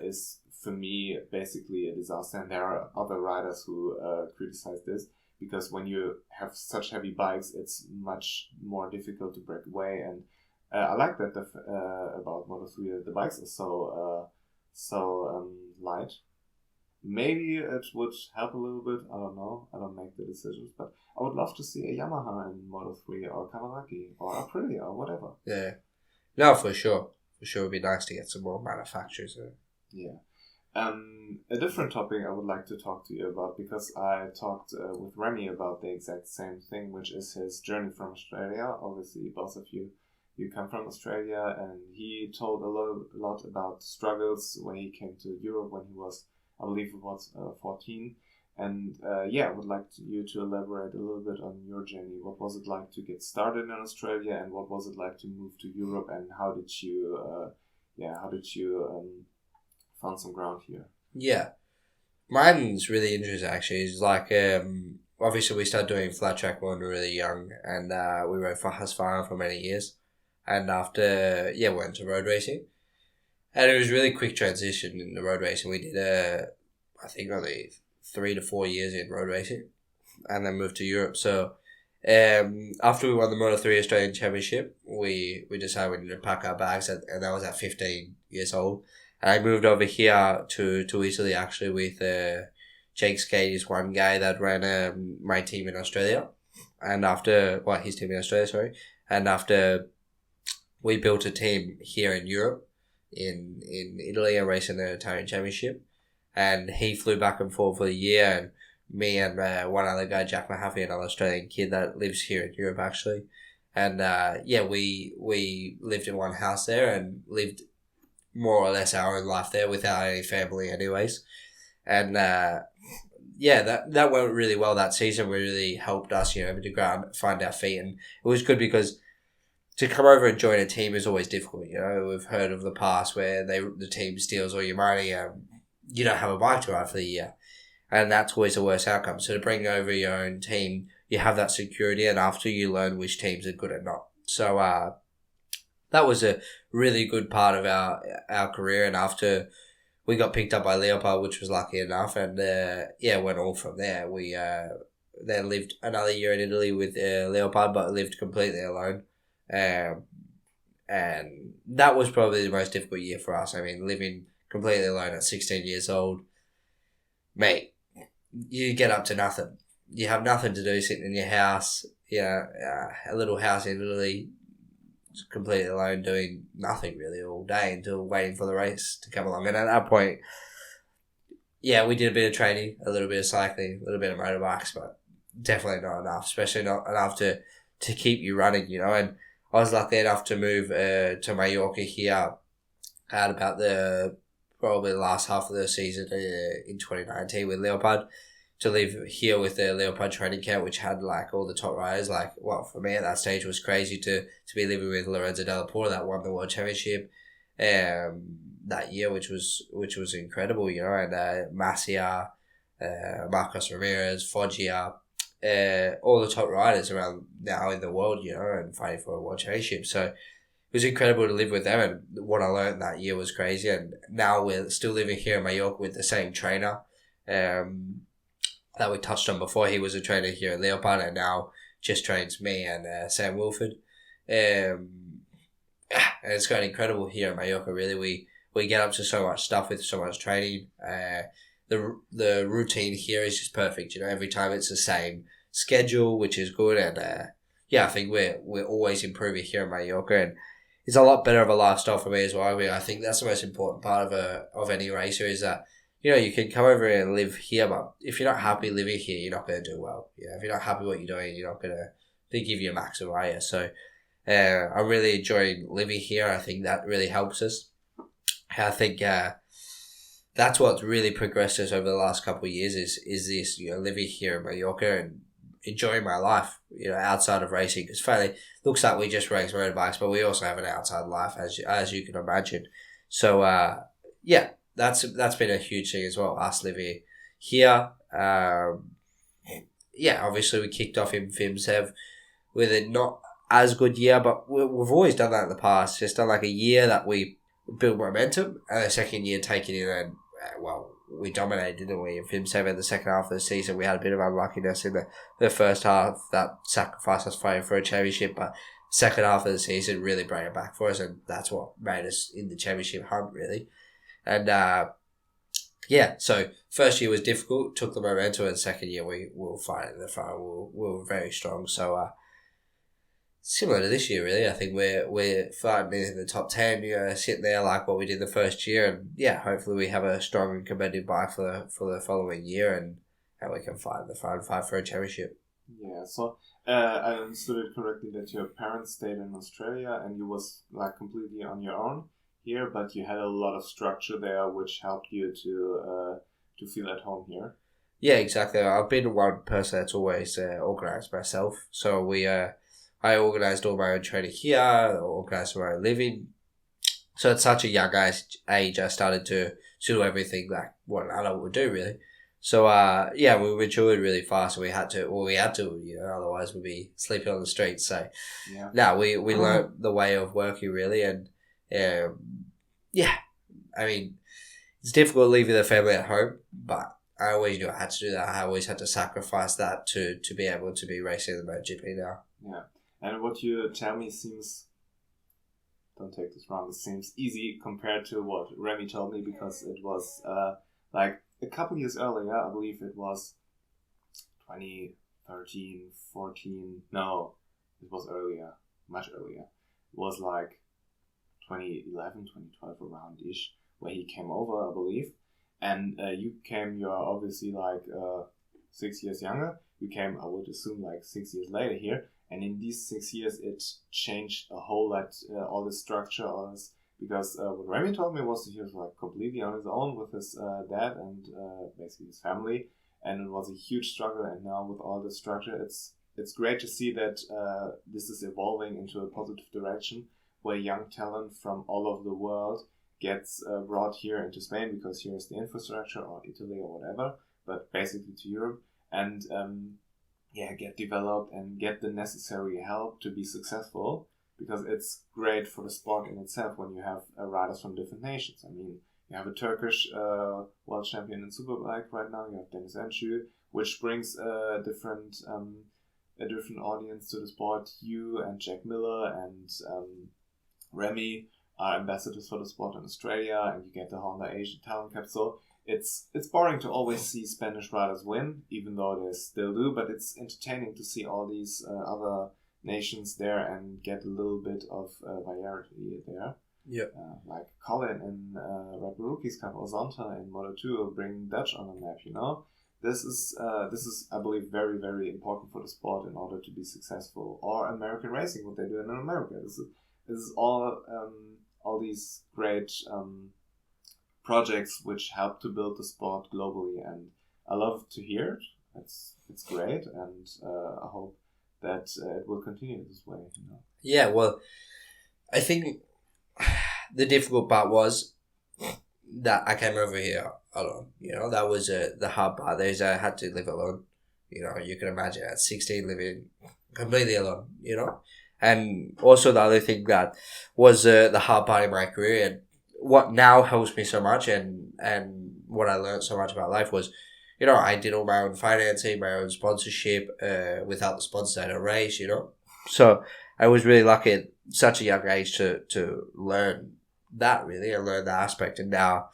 is, for me, basically a disaster. And there are other riders who criticize this, because when you have such heavy bikes, it's much more difficult to break away. And I like that about Moto3, the bikes are so light. Maybe it would help a little bit. I don't know. I don't make the decisions, but I would love to see a Yamaha in Moto3 or Kawasaki or Aprilia or whatever. Yeah, no, for sure. For sure, it'd be nice to get some more manufacturers. Yeah. A different topic I would like to talk to you about, because I talked with Remy about the exact same thing, which is his journey from Australia. Obviously, both of you come from Australia, and he told a lot about struggles when he came to Europe when he was, I believe it was 14. And I would like you to elaborate a little bit on your journey. What was it like to get started in Australia, and what was it like to move to Europe, and how did you found some ground here? Yeah, mine's really interesting actually. It's like obviously we started doing flat track when we were really young, and we rode for Husqvarna for many years, and after went to road racing, and it was really quick transition in the road racing. We did I think only 3 to 4 years in road racing, and then moved to Europe. So after we won the Moto3 Australian Championship, we decided we needed to pack our bags, and that was at 15 years old. And I moved over here to Italy actually with Jake Skate is one guy that ran my team in Australia, and his team in Australia, sorry. And after we built a team here in Europe, in Italy, and racing the Italian Championship, and he flew back and forth for a year, and me and one other guy, Jack Mahaffey, another Australian kid that lives here in Europe actually, and we lived in one house there and lived more or less our own life there without any family anyways. And that went really well that season. Really helped us, to go out and find our feet. And it was good because to come over and join a team is always difficult. We've heard of the past where the team steals all your money. You don't have a bike to ride for the year. And that's always the worst outcome. So to bring over your own team, you have that security, and after you learn which teams are good or not. So that was a really good part of our career. And after we got picked up by Leopard, which was lucky enough, and went all from there. We then lived another year in Italy with Leopard, but lived completely alone. And that was probably the most difficult year for us. I mean, living completely alone at 16 years old, mate, you get up to nothing. You have nothing to do, sitting in your house, a little house in Italy, completely alone, doing nothing really all day until waiting for the race to come along. And at that point, we did a bit of training, a little bit of cycling, a little bit of motorbikes, but definitely not enough, especially not enough to keep you running, And I was lucky enough to move to Mallorca here at about probably the last half of the season in 2019 with Leopard, to live here with the Leopard training camp, which had all the top riders. For me at that stage was crazy to be living with Lorenzo Della Porta that won the World Championship that year, which was incredible, and Masia, Marcos Ramirez, Foggia, all the top riders around now in the world, and fighting for a World Championship. So it was incredible to live with them, and what I learned that year was crazy. And now we're still living here in Mallorca with the same trainer that we touched on before. He was a trainer here at Leopard, and now just trains me and Sam Wilford. And it's got incredible here in Mallorca, really. We get up to so much stuff with so much training. The routine here is just perfect. Every time it's the same schedule, which is good. And I think we're always improving here in Mallorca. And it's a lot better of a lifestyle for me as well. I mean, I think that's the most important part of any racer is that, you can come over here and live here, but if you're not happy living here, you're not going to do well. If you're not happy with what you're doing, you're not going to give you a maximum, are you? So I really enjoy living here. I think that really helps us. I think that's what's really progressed us over the last couple of years is this, living here in Mallorca and enjoying my life, outside of racing. Because fairly looks like we just race motorbikes, but we also have an outside life, as you can imagine. So that's been a huge thing as well. Us living here, obviously we kicked off in FIMSEV with a not as good year, but we've always done that in the past. Just done like a year that we build momentum, and the second year taking it and we dominated, didn't we? In FIMSEV in the second half of the season, we had a bit of unluckiness in the first half that sacrificed us fighting for a championship, but second half of the season really brought it back for us, and that's what made us in the championship hunt, really. And so first year was difficult, took the momentum, and second year we were fighting in the front. We were very strong. So similar to this year, really. I think we're fighting in the top 10, sitting there like what we did the first year, and hopefully we have a strong and competitive bike for the following year, and we can fight in the front, fight for a championship. Yeah, so I understood it correctly that your parents stayed in Australia and you was like completely on your own here, but you had a lot of structure there which helped you to feel at home here. Yeah, exactly. I've been one person that's always organised myself. So I organised all my own training here, organised my own living. So at such a young age, I started to do everything like what an adult would do, really. So we matured really fast. We had to, otherwise we'd be sleeping on the streets. So we learned the way of working, really, and I mean, it's difficult leaving the family at home, but I always knew I had to do that. I always had to sacrifice that to be able to be racing the MotoGP now. Yeah, and what you tell me seems, don't take this wrong, it seems easy compared to what Remy told me, because it was like a couple years earlier, I believe it was 2013, 14, no, it was earlier, much earlier. It was like 2011, 2012 around-ish, where he came over, I believe. And you're obviously like 6 years younger. You came, I would assume, like 6 years later here. And in these 6 years, it changed a whole lot, all the structure, because what Remy told me was he was like completely on his own with his dad and basically his family. And it was a huge struggle. And now with all the structure, it's great to see that this is evolving into a positive direction, where young talent from all over the world gets brought here into Spain, because here's the infrastructure, or Italy or whatever, but basically to Europe, and get developed and get the necessary help to be successful, because it's great for the sport in itself when you have riders from different nations. I mean, you have a Turkish world champion in Superbike right now, you have Deniz Öncü, which brings a different audience to the sport. You and Jack Miller and Remy are ambassadors for the sport in Australia, and you get the Honda Asian Talent Cup. So it's boring to always see Spanish riders win, even though they still do, but it's entertaining to see all these other nations there and get a little bit of variety there. Yeah. Like Colin in Red Bull Rookies Cup, or Zonta in Moto2 bring Dutch on the map, This is, I believe, very, very important for the sport in order to be successful. Or American racing, what they're doing in America. This is all these great projects which help to build the sport globally, and I love to hear it. It's great, and I hope that it will continue this way. Yeah, well, I think the difficult part was that I came over here alone. That was the hard part. I had to live alone. You can imagine at 16 living completely alone. And also the other thing that was the hard part in my career, and what now helps me so much, and what I learned so much about life was, I did all my own financing, my own sponsorship. Without the sponsors, I don't race. So I was really lucky at such a young age to learn that, really, and learn that aspect. And now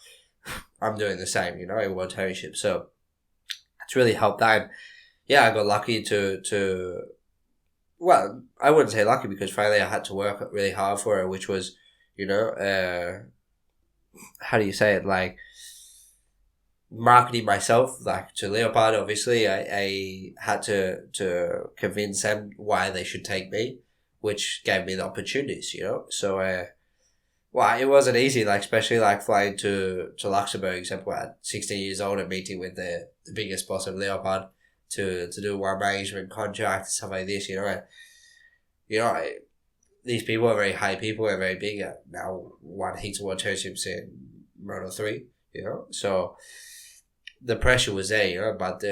I'm doing the same, in World Championship. So it's really helped that. And I got lucky to well, I wouldn't say lucky because finally I had to work really hard for it, which was, how do you say it? Like marketing myself, like to Leopard. Obviously, I had to convince them why they should take me, which gave me the opportunities. So well, it wasn't easy. Like especially like flying to Luxembourg, except we're at 16 years old and meeting with the biggest boss of Leopard to do one management contract and stuff like this. These people are very high people, are very big. Now won heats of World Championships in Moto3, so the pressure was there, but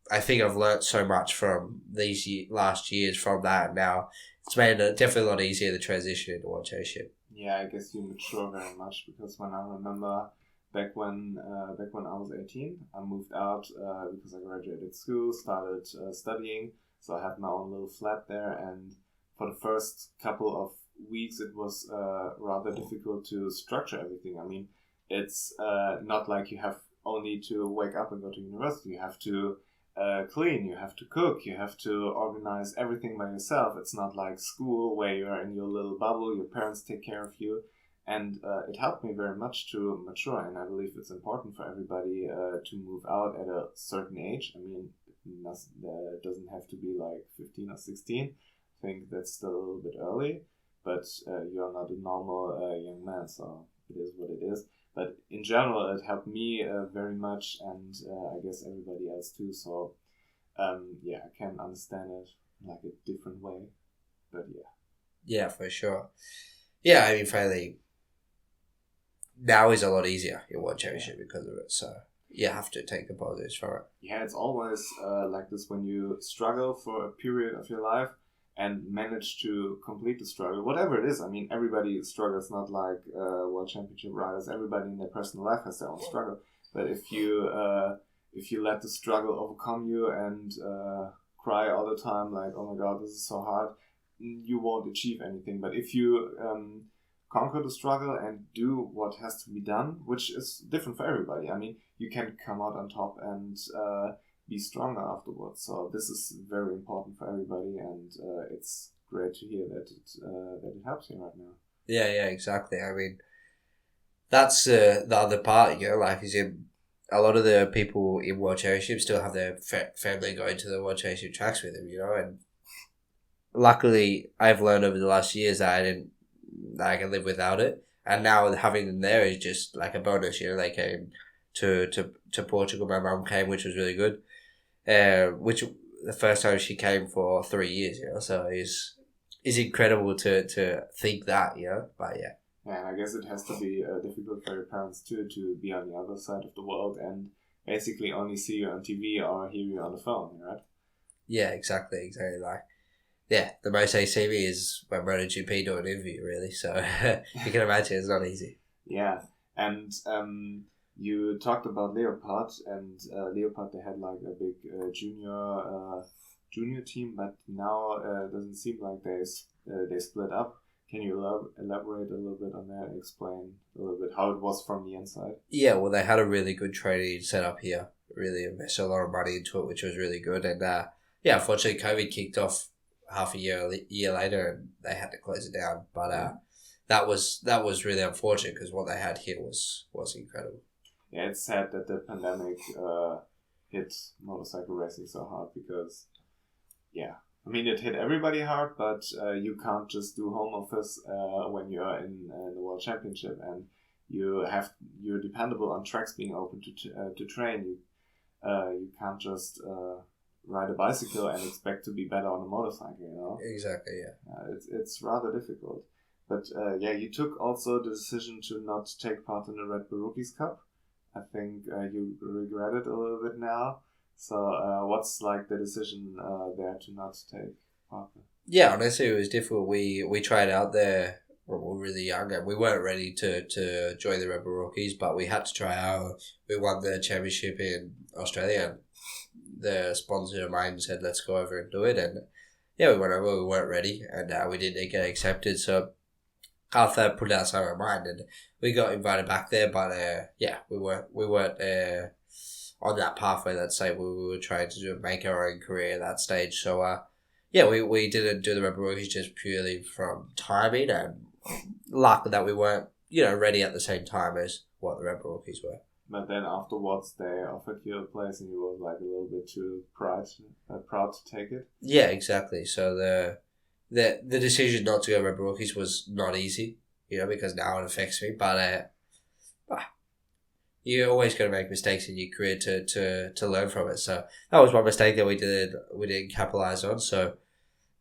I think I've learnt so much from these last years from that. Now it's made it definitely a lot easier to transition into World Championship. Yeah, I guess you mature very much because when I remember back when I was 18, I moved out because I graduated school, started studying, so I had my own little flat there, and for the first couple of weeks it was rather difficult to structure everything. I mean, it's not like you have only to wake up and go to university. You have to clean, you have to cook, you have to organize everything by yourself. It's not like school where you're in your little bubble, your parents take care of you. And it helped me very much to mature, and I believe it's important for everybody to move out at a certain age. I mean, it doesn't have to be like 15 or 16. I think that's still a little bit early, but you're not a normal young man, so it is what it is. But in general, it helped me very much, and I guess everybody else too. So, I can understand it in like a different way. But yeah. Yeah, for sure. Yeah, I mean, finally, now is a lot easier in World Championship because of it. So you have to take the positives from it. Yeah, it's always like this when you struggle for a period of your life and manage to complete the struggle, whatever it is. I mean, everybody struggles, not like World Championship riders. Everybody in their personal life has their own struggle. But if you let the struggle overcome you and cry all the time, like, oh my God, this is so hard, you won't achieve anything. But if you conquer the struggle and do what has to be done, which is different for everybody. I mean, you can come out on top and be stronger afterwards. So this is very important for everybody, and it's great to hear that it helps you right now. Yeah, exactly. I mean, that's the other part, like is in a lot of the people in World Championship still have their family going to the World Championship tracks with them, and luckily I've learned over the last years that I can live without it, and now having them there is just like a bonus. They came to Portugal. My mum came, which was really good. Which the first time she came for 3 years, so is incredible to think that, but yeah. Yeah, and I guess it has to be difficult for your parents too to be on the other side of the world and basically only see you on TV or hear you on the phone, right? Yeah, exactly. Like, yeah, the most they see me is when MotoGP do an interview, really. So you can imagine it's not easy. Yeah, and you talked about Leopard, and Leopard, they had like a big junior team, but now it doesn't seem like they split up. Can you elaborate a little bit on that? Explain a little bit how it was from the inside? Yeah, well, they had a really good training set up here. Really invested a lot of money into it, which was really good. And unfortunately, COVID kicked off half a year later, and they had to close it down. But that was really unfortunate because what they had here was incredible. Yeah, it's sad that the pandemic hit motorcycle racing so hard because, I mean, it hit everybody hard, but you can't just do home office when you're in the World Championship, and you're dependable on tracks being open to train. You can't just ride a bicycle and expect to be better on a motorcycle. Exactly. Yeah. It's rather difficult, but you took also the decision to not take part in the Red Bull Rookies Cup. I think you regret it a little bit now. So what's like the decision there to not take part? Yeah, honestly, it was difficult. We tried out there when we were really young, and we weren't ready to join the Red Bull Rookies, but we had to try out. We won the championship in Australia, and the sponsor of mine said, let's go over and do it. And we went over, we weren't ready, and we didn't get accepted. So after that, put it outside our mind, and we got invited back there, but we weren't on that pathway. Let's say we were trying to make our own career at that stage. So yeah, we didn't do the Red Bull Rookies just purely from timing and luck that we weren't, ready at the same time as what the Red Bull Rookies were. But then afterwards, they offered you a place, and you were like a little bit too proud to take it. Yeah, exactly. So the decision not to go Red Bull Rookies was not easy, because now it affects me. But you're always going to make mistakes in your career to learn from it. So that was one mistake that we didn't capitalize on. So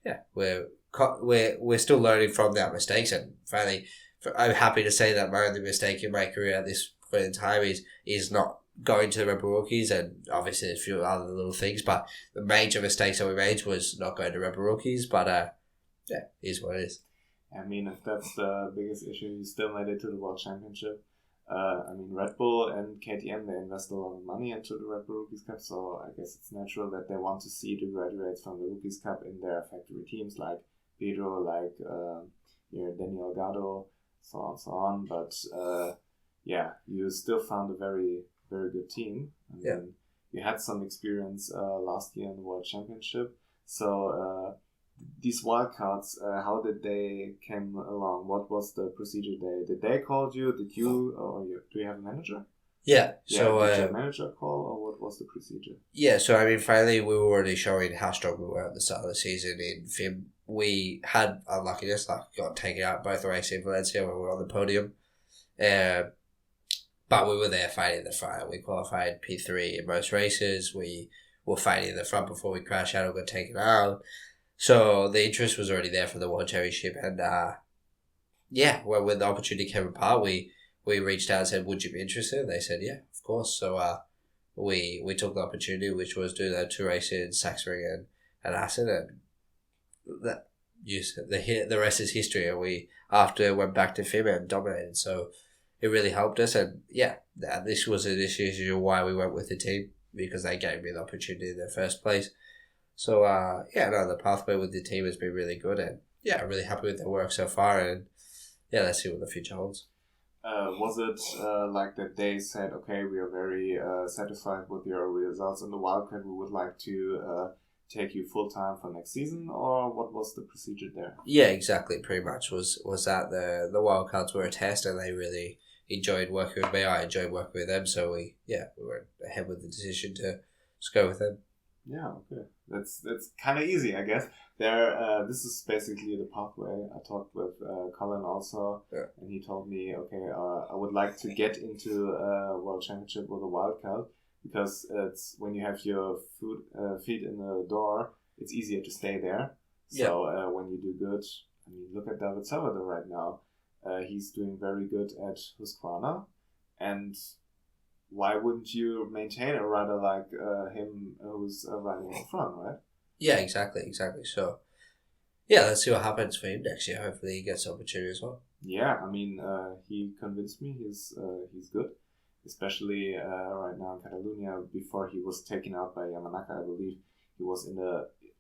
yeah, we're still learning from that mistakes, and finally, I'm happy to say that my only mistake in my career at this point in time is not going to the Red Bull Rookies, and obviously a few other little things, but the major mistakes that we made was not going to Red Bull Rookies. But yeah, it is what it is. I mean, if that's the biggest issue, you still made it to the World Championship. Red Bull and KTM, they invest a lot of money into the Red Bull Rookies Cup, so I guess it's natural that they want to see the graduates from the Rookies Cup in their factory teams, like Pedro, like Daniel Gado, so on. But yeah, you still found a very, very good team. You had some experience last year in the World Championship, so these wildcards, how did they came along? What was the procedure? Did they call you? Did you, do you have a manager? Yeah. So did your manager call, or what was the procedure? Yeah. So finally, we were already showing how strong we were at the start of the season in FIM. We had unluckiness, got taken out both races in Valencia when we were on the podium, but we were there fighting the front. We qualified P3 in most races. We were fighting in the front before we crashed out or got taken out. So the interest was already there for the World Championship, and when the opportunity came apart, we reached out and said, "Would you be interested?" And they said, "Yeah, of course." So we took the opportunity, which was do the 2 races in Sachsenring and Assen, and the rest is history. And we after went back to FIM and dominated, so it really helped us. And yeah, this was a decision why we went with the team, because they gave me the opportunity in the first place. So, the pathway with the team has been really good, and yeah, I'm really happy with their work so far, and yeah, let's see what the future holds. Was it like that they said, okay, we are very satisfied with your results in the wildcard, we would like to take you full-time for next season, or what was the procedure there? Yeah, exactly, pretty much was that the wildcards were a test, and they really enjoyed working with me. I enjoyed working with them, so we went ahead with the decision to just go with them. Yeah, okay. That's kind of easy, I guess. This is basically the pathway. I talked with Colin also, and he told me, okay, I would like to get into a World Championship with a wildcard, because it's when you have your feet in the door, it's easier to stay there. So when you do good, look at David Salvador right now. He's doing very good at Husqvarna, and why wouldn't you maintain a rider like him who's riding in front, right? Yeah, exactly. So, yeah, let's see what happens for him next year. Hopefully he gets the opportunity as well. Yeah, he convinced me he's good, especially right now in Catalonia. Before he was taken out by Yamanaka, I believe he was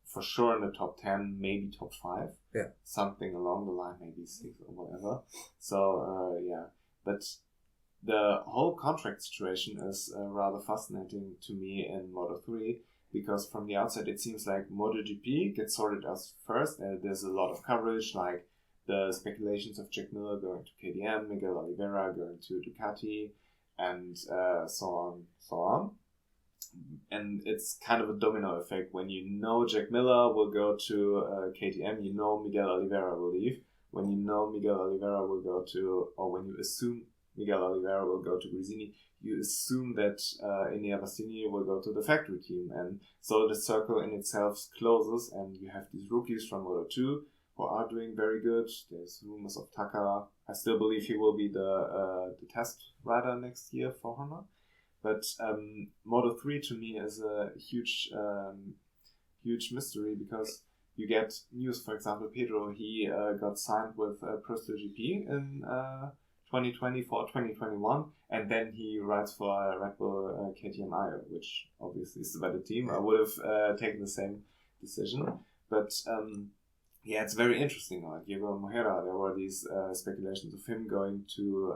for sure in the top 10, maybe top 5. Yeah. Something along the line, maybe 6 or whatever. So, but the whole contract situation is rather fascinating to me in Moto3, because from the outside it seems like MotoGP gets sorted out first, and there's a lot of coverage, like the speculations of Jack Miller going to KTM, Miguel Oliveira going to Ducati, and so on. And it's kind of a domino effect. When you know Jack Miller will go to KTM, you know Miguel Oliveira will leave. When you know Miguel Oliveira will go to, or when you assume Miguel Oliveira will go to Gresini, you assume that Enea Bastianini will go to the factory team. And so the circle in itself closes, and you have these rookies from Moto2 who are doing very good. There's rumors of Taka. I still believe he will be the test rider next year for Honda. But Moto3 to me is a huge mystery, because you get news, for example, Pedro, he got signed with Bristol GP in 2020 for 2021, and then he rides for Red Bull KTM, which obviously is the better team. I would have taken the same decision, but it's very interesting. Like Diego Moreira, there were these speculations of him going to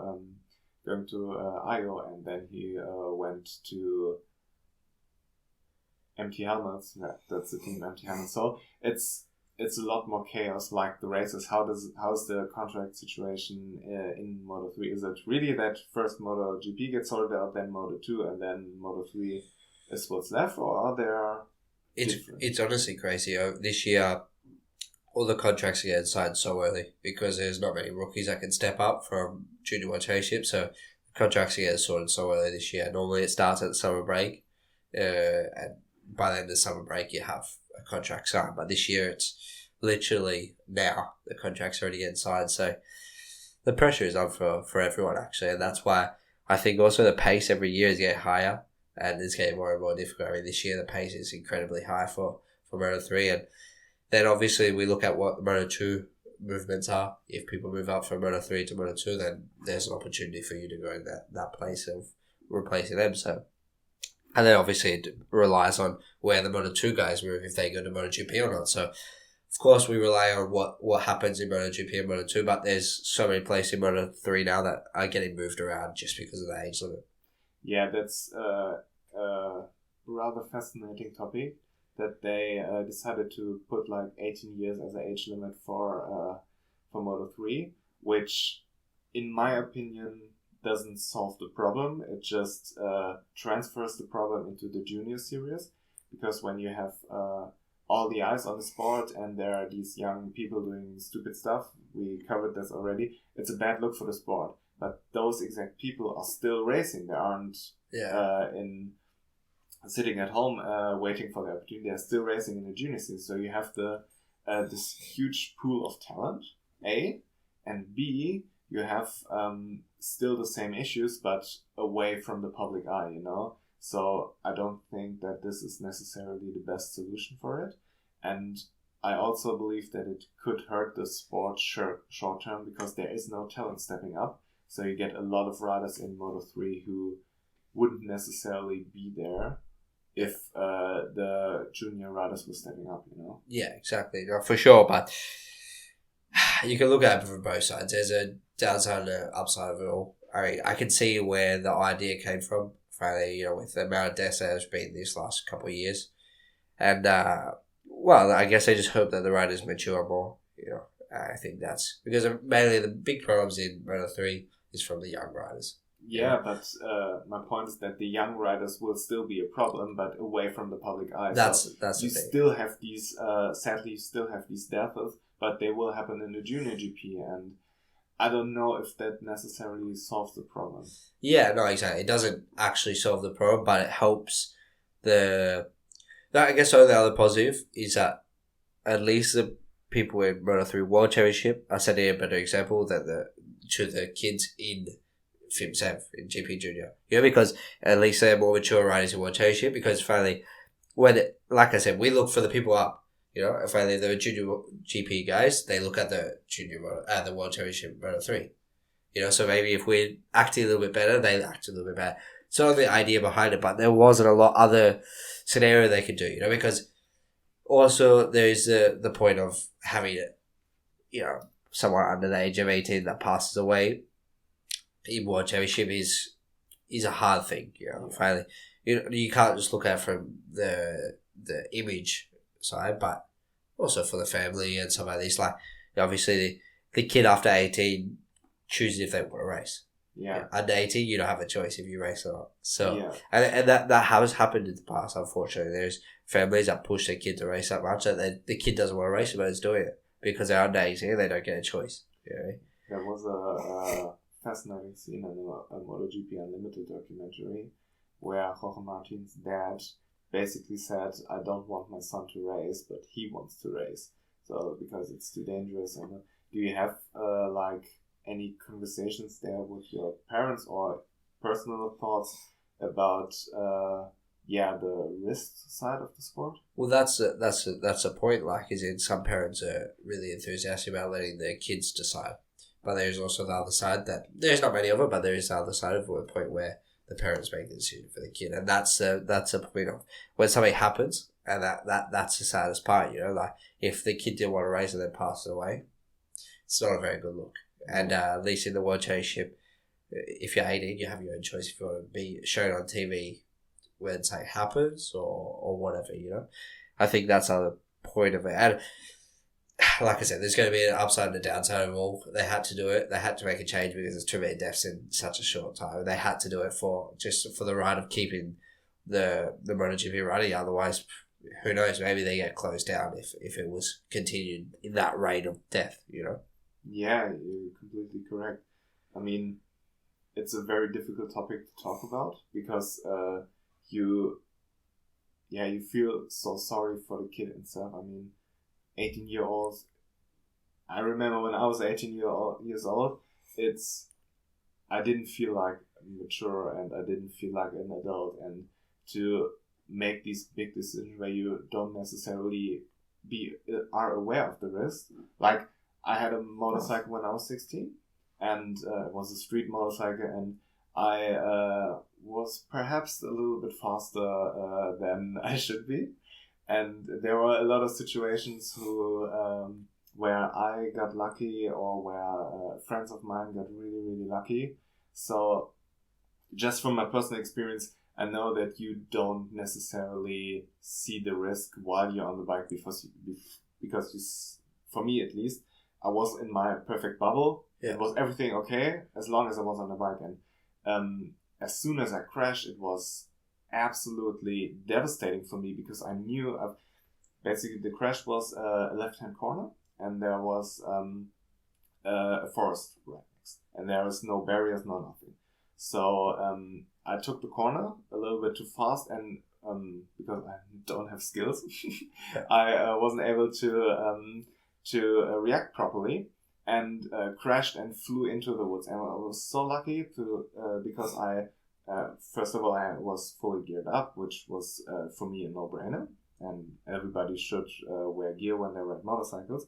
Io, and then he went to MT Helmets. Yeah, that's the team, MT Helmets. So it's it's a lot more chaos like the races. How's the contract situation in Moto3? Is it really that first MotoGP gets sorted out, then Moto2, and then Moto3 is what's left, or are there It's honestly crazy. This year, all the contracts are getting signed so early because there's not many rookies that can step up from Junior World Championship. So contracts are getting sorted so early this year. Normally it starts at the summer break, and by the end of the summer break you have a contract signed. But this year it's literally now the contract's already getting signed. So the pressure is on for everyone actually, and that's why I think also the pace every year is getting higher and it's getting more and more difficult. I mean, this year the pace is incredibly high for Moto3, and then obviously we look at what the Moto2 movements are. If people move up from Moto3 to Moto2, then there's an opportunity for you to go in that place of replacing them. So, and then obviously it relies on where the Moto2 guys move, if they go to MotoGP or not. So, of course, we rely on what happens in MotoGP and Moto2, but there's so many places in Moto3 now that are getting moved around just because of the age limit. Yeah, that's a rather fascinating topic, that they decided to put like 18 years as an age limit for Moto3, which, in my opinion, doesn't solve the problem. It just transfers the problem into the junior series, because when you have all the eyes on the sport and there are these young people doing stupid stuff, we covered this already, it's a bad look for the sport. But those exact people are still racing. They aren't sitting at home waiting for the opportunity. They're still racing in the junior series. So you have this huge pool of talent, A, and B, you have still the same issues but away from the public eye, you know. So I don't think that this is necessarily the best solution for it. And I also believe that it could hurt the sport short term, because there is no talent stepping up. So you get a lot of riders in Moto3 who wouldn't necessarily be there if the junior riders were stepping up, you know? Yeah, exactly. No, for sure, but you can look at it from both sides. There's a downside and an upside of it all. I can see where the idea came from, finally, you know, with the amount of deaths that has been these last couple of years. And, well, I guess I just hope that the riders mature more, you know. I think that's because mainly the big problems in Moto3 is from the young riders. Yeah, but my point is that the young riders will still be a problem, but away from the public eye. That's you the thing. Still have these. Sadly, you still have these deaths, but they will happen in the junior GP, and I don't know if that necessarily solves the problem. Yeah, no, exactly. It doesn't actually solve the problem, but it helps I guess the other positive is that at least the people in Moto3 World Championship are setting a better example to the kids in FIM7 in GP Junior. You know, because at least they're more mature riders in World Championship, because finally, like I said, we look for the people up. You know, if finally the junior GP guys, they look at the the World Championship Moto3. You know, so maybe if we're acting a little bit better, they act a little bit better. It's not the idea behind it, but there wasn't a lot other scenario they could do, you know, because also there is the point of having, you know, someone under the age of 18 that passes away in World Championship is a hard thing, you know. Finally, you can't just look at it from the image side, but also for the family and some of these, like, obviously the kid after 18 chooses if they want to race. Yeah. Under 18, you don't have a choice if you race or not. So, yeah. and that has happened in the past, unfortunately. There's families that push their kid to race that much that the kid doesn't want to race, but it's doing it because they're under 18 and they don't get a choice. You know? There was a fascinating scene in a MotoGP Unlimited documentary where Jorge Martin's dad basically said, I don't want my son to race, but he wants to race. So, because it's too dangerous. And do you have, any conversations there with your parents or personal thoughts about the risk side of the sport? Well, that's a point. Like, is in some parents are really enthusiastic about letting their kids decide, but there's also the other side that there's not many of it, but there is the other side of it, a point where the parents make the decision for the kid, and that's a point of when something happens, and that's the saddest part. You know, like if the kid didn't want to race and then passed away, it's not a very good look. And at least in the World Championship, if you're 18, you have your own choice if you want to be shown on TV when something happens or whatever, you know. I think that's another point of it. And like I said, there's going to be an upside and a downside of all. They had to do it. They had to make a change because there's too many deaths in such a short time. They had to do it for the right of keeping the MotoGP running. Otherwise, who knows? Maybe they get closed down if it was continued in that rate of death. Yeah, you're completely correct. I mean, it's a very difficult topic to talk about because you feel so sorry for the kid himself. I mean, 18-year-olds. I remember when I was 18 years old, I didn't feel like mature and I didn't feel like an adult, and to make these big decisions where you don't necessarily are aware of the risk. Like, I had a motorcycle when I was 16, and it was a street motorcycle, and I was perhaps a little bit faster than I should be. And there were a lot of situations where I got lucky, or where friends of mine got really, really lucky. So just from my personal experience, I know that you don't necessarily see the risk while you're on the bike because for me at least, I was in my perfect bubble. Yeah. It was everything okay as long as I was on the bike. And as soon as I crashed, it was absolutely devastating for me because I knew basically the crash was a left-hand corner, and there was a forest right next, and there was no barriers, no nothing. So I took the corner a little bit too fast, and because I don't have skills, I wasn't able to react properly, and crashed and flew into the woods. And I was so lucky because first of all, I was fully geared up, which was for me a no-brainer, and everybody should wear gear when they ride motorcycles.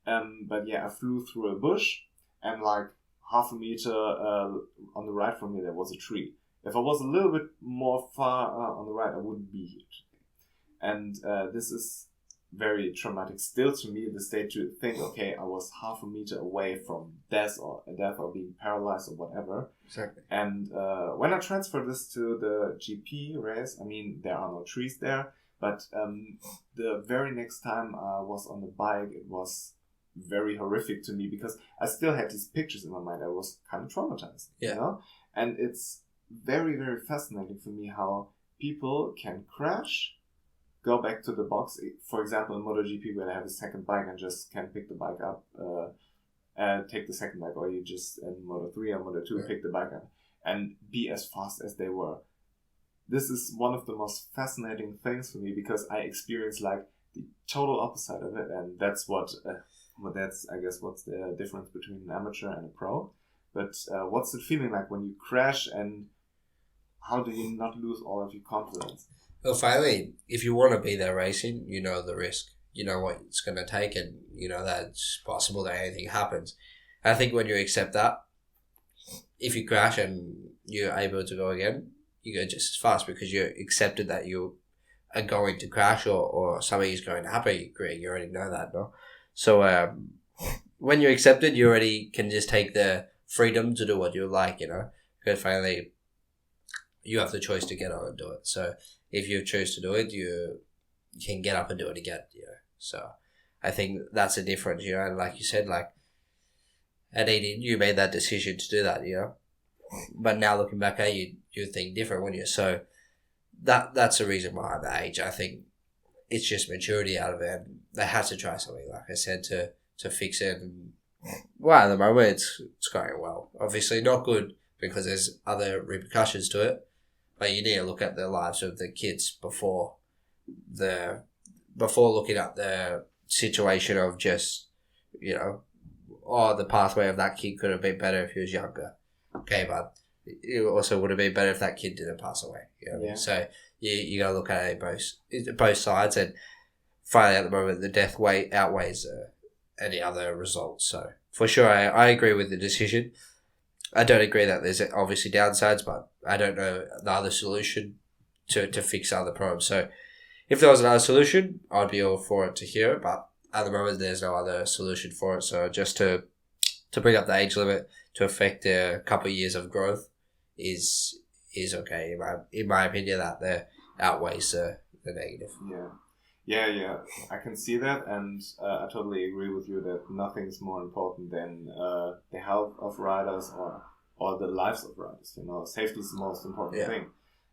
But yeah, I flew through a bush, and like half a meter on the right from me there was a tree. If I was a little bit more far on the right, I wouldn't be here today. And this is very traumatic still to me, the state to think, okay, I was half a meter away from death or being paralyzed or whatever. Exactly. And when I transferred this to the GP race, I mean, there are no trees there, but the very next time I was on the bike, it was very horrific to me because I still had these pictures in my mind. I was kind of traumatized, And it's very, very fascinating for me how people can crash, go back to the box. For example, in MotoGP, where they have a second bike and just can pick the bike up, take the second bike, or you just in Moto3 or Moto2 pick the bike up and be as fast as they were. This is one of the most fascinating things for me because I experienced like the total opposite of it, and that's I guess what's the difference between an amateur and a pro. But what's it feeling like when you crash, and how do you not lose all of your confidence? Well, finally, if you want to be there racing, you know the risk. You know what it's going to take, and you know that it's possible that anything happens. I think when you accept that, if you crash and you're able to go again, you go just as fast because you accepted that you are going to crash or something is going to happen. You already know that, no? So when you accept it, you already can just take the freedom to do what you like, because finally you have the choice to get on and do it. So if you choose to do it, you can get up and do it again, So I think that's a difference, and like you said, like at 18, you made that decision to do that, But now looking back at you think different, wouldn't you? So that's the reason behind the age. I think it's just maturity out of it. And they had to try something, like I said, to fix it. And well, at the moment, it's going well. Obviously not good because there's other repercussions to it. But you need to look at the lives of the kids before looking at the situation of just, the pathway of that kid could have been better if he was younger. Okay, but it also would have been better if that kid didn't pass away. Yeah. So you got to look at it both sides, and finally at the moment the death weight outweighs any other results. So for sure, I agree with the decision. I don't agree that there's obviously downsides, but I don't know the other solution to fix other problems. So if there was another solution, I'd be all for it to hear it, but at the moment there's no other solution for it. So just to bring up the age limit to affect a couple of years of growth is okay. In my opinion, that outweighs the negative. Yeah. Yeah, I can see that, and I totally agree with you that nothing is more important than the health of riders or the lives of riders. You know, safety is the most important thing.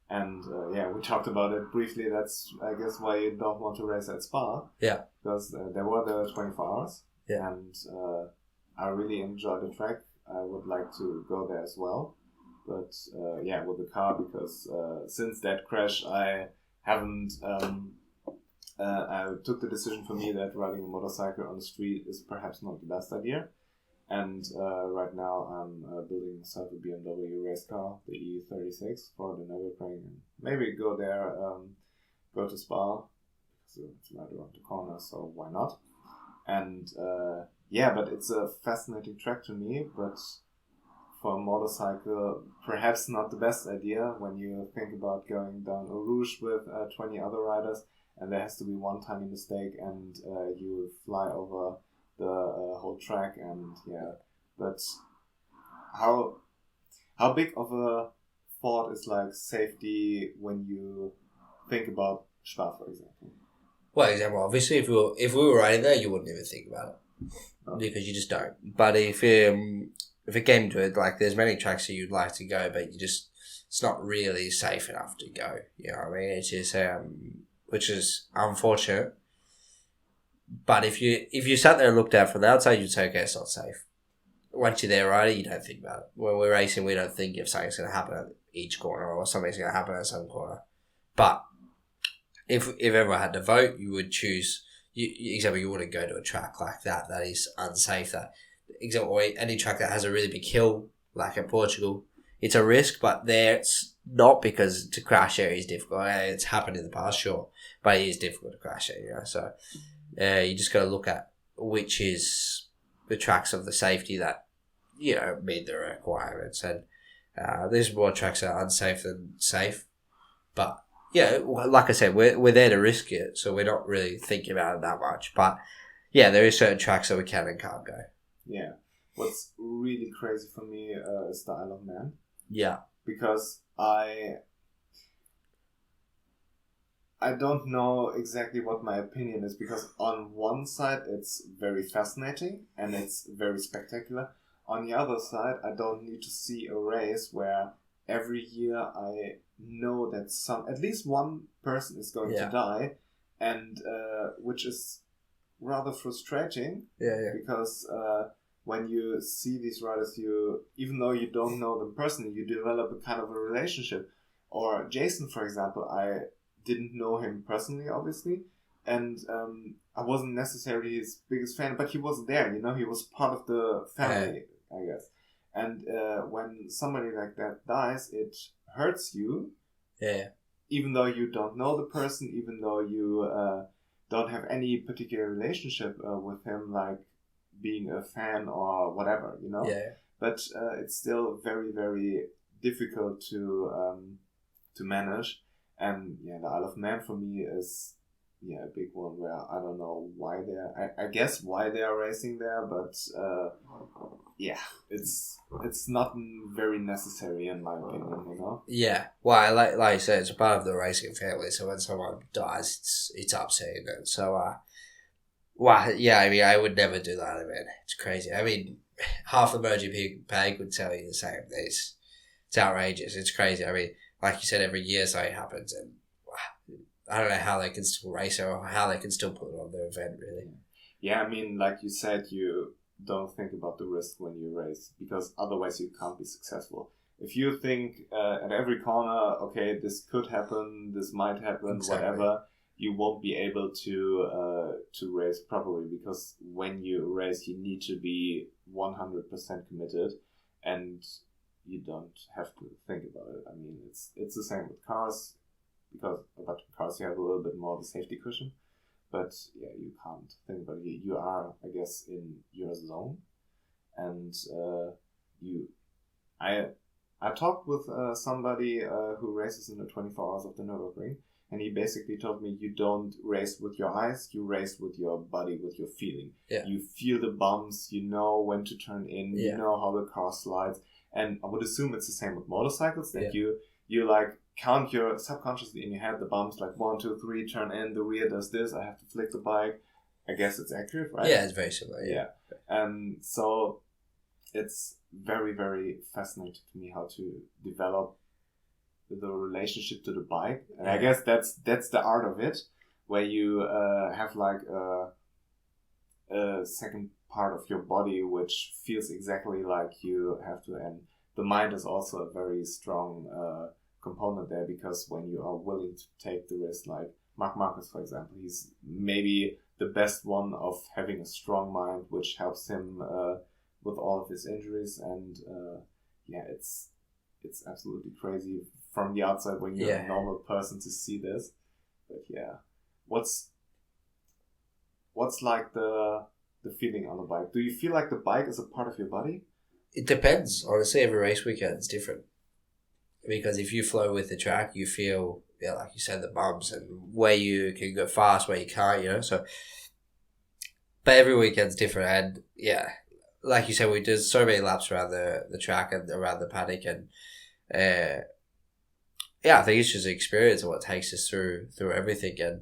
And we talked about it briefly. That's, I guess, why you don't want to race at Spa. Yeah. Because there were the 24 hours. Yeah. And I really enjoyed the track. I would like to go there as well. But with the car, because since that crash, I haven't. I took the decision for me that riding a motorcycle on the street is perhaps not the best idea. And right now I'm building myself a BMW race car, the E36, for the Nürburgring, and maybe go there, go to Spa, because it's right around the corner, so why not? And but it's a fascinating track to me, but for a motorcycle, perhaps not the best idea when you think about going down Eau Rouge with 20 other riders, and there has to be one tiny mistake and you fly over the whole track. And but how big of a thought is like safety when you think about Spa, for example? Well, example, obviously, if we were riding there, you wouldn't even think about it because you just don't. But if it came to it, like there's many tracks that you'd like to go, but it's not really safe enough to go. You know what I mean? It's just which is unfortunate. But if you sat there and looked out from the outside, you'd say, okay, it's not safe. Once you're there riding, you don't think about it. When we're racing, we don't think if something's going to happen at each corner or something's going to happen at some corner. But if everyone had to vote, you would choose. You wouldn't go to a track like that is unsafe. Or any track that has a really big hill, like in Portugal, it's a risk, but there it's not, because to crash there is difficult. It's happened in the past, sure, but it is difficult to crash there, you know. So you just got to look at which is the tracks of the safety that, you know, meet the requirements. And there's more tracks that are unsafe than safe. But yeah, like I said, we're there to risk it, so we're not really thinking about it that much. But yeah, there is certain tracks that we can and can't go. Yeah. What's really crazy for me is the Isle of Man. Yeah. Because I don't know exactly what my opinion is, because on one side it's very fascinating and it's very spectacular. On the other side, I don't need to see a race where every year I know that at least one person is going to die, and which is rather frustrating. Because when you see these riders, even though you don't know them personally, you develop a kind of a relationship. Or Jason, for example, I didn't know him personally, obviously, and I wasn't necessarily his biggest fan, but he was there, you know, he was part of the family, I guess. And when somebody like that dies, it hurts you. Yeah. Even though you don't know the person, even though you don't have any particular relationship with him, like being a fan or whatever, you know. Yeah. But it's still very, very difficult to manage. And the Isle of Man for me is a big one where I don't know why I guess why they are racing there, but it's not very necessary in my opinion, you know. Yeah, well, like I said, it's a part of the racing family, so when someone dies, it's upsetting. And so I mean, I would never do that. I mean, it's crazy. I mean, half the MotoGP page would tell you the same. It's outrageous. It's crazy. I mean, like you said, every year something happens, and I don't know how they can still race or how they can still put it on their event, really. Yeah, I mean, like you said, you don't think about the risk when you race, because otherwise you can't be successful. If you think at every corner, okay, this could happen, this might happen, whatever, you won't be able to race properly, because when you race, you need to be 100% committed, and you don't have to think about it. I mean, it's the same with cars, because about cars you have a little bit more of a safety cushion, but you can't think about it. You are, I guess, in your zone, and I talked with somebody who races in the 24 hours of the Nürburgring, and he basically told me you don't race with your eyes, you race with your body, with your feeling. Yeah. You feel the bumps, you know when to turn in, you know how the car slides. And I would assume it's the same with motorcycles, that you you like count your subconsciously in your head the bumps, like 1, 2, 3, turn in, the rear does this, I have to flick the bike. I guess it's accurate, right? Yeah, it's very similar. Yeah. And so it's very, very fascinating to me how to develop the relationship to the bike. And I guess that's the art of it, where you have like a second part of your body which feels exactly like you have to. And the mind is also a very strong component there, because when you are willing to take the risk, like Marc Marquez, for example, he's maybe the best one of having a strong mind, which helps him with all of his injuries. And it's absolutely crazy from the outside when you're a normal person to see this. But what's like the feeling on the bike? Do you feel like the bike is a part of your body? It depends. Honestly, every race weekend is different. Because if you flow with the track, you feel, like you said, the bumps and where you can go fast, where you can't, so. But every weekend's different. And, like you said, we did so many laps around the track and around the paddock. And, I think it's just an experience of what takes us through everything. And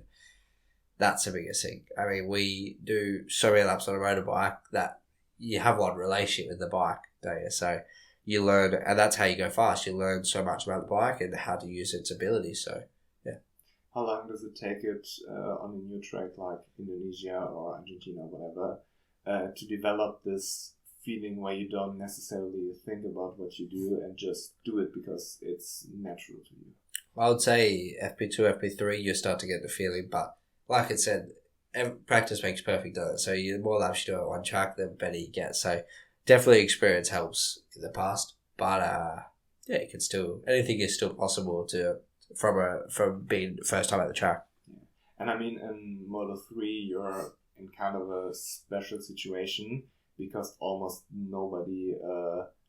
that's the biggest thing. I mean, we do so many laps on a motorbike that you have one relationship with the bike, don't you? So you learn, and that's how you go fast. You learn so much about the bike and how to use its abilities. So, how long does it take it on a new track like Indonesia or Argentina or whatever to develop this feeling where you don't necessarily think about what you do and just do it because it's natural to you? I would say FP2, FP3, you start to get the feeling, but like I said, practice makes perfect, doesn't it? So the more laps you do at one track, the better you get. So definitely experience helps in the past, but it can still, anything is still possible from being first time at the track. Yeah. And I mean, in Moto3, you're in kind of a special situation because almost nobody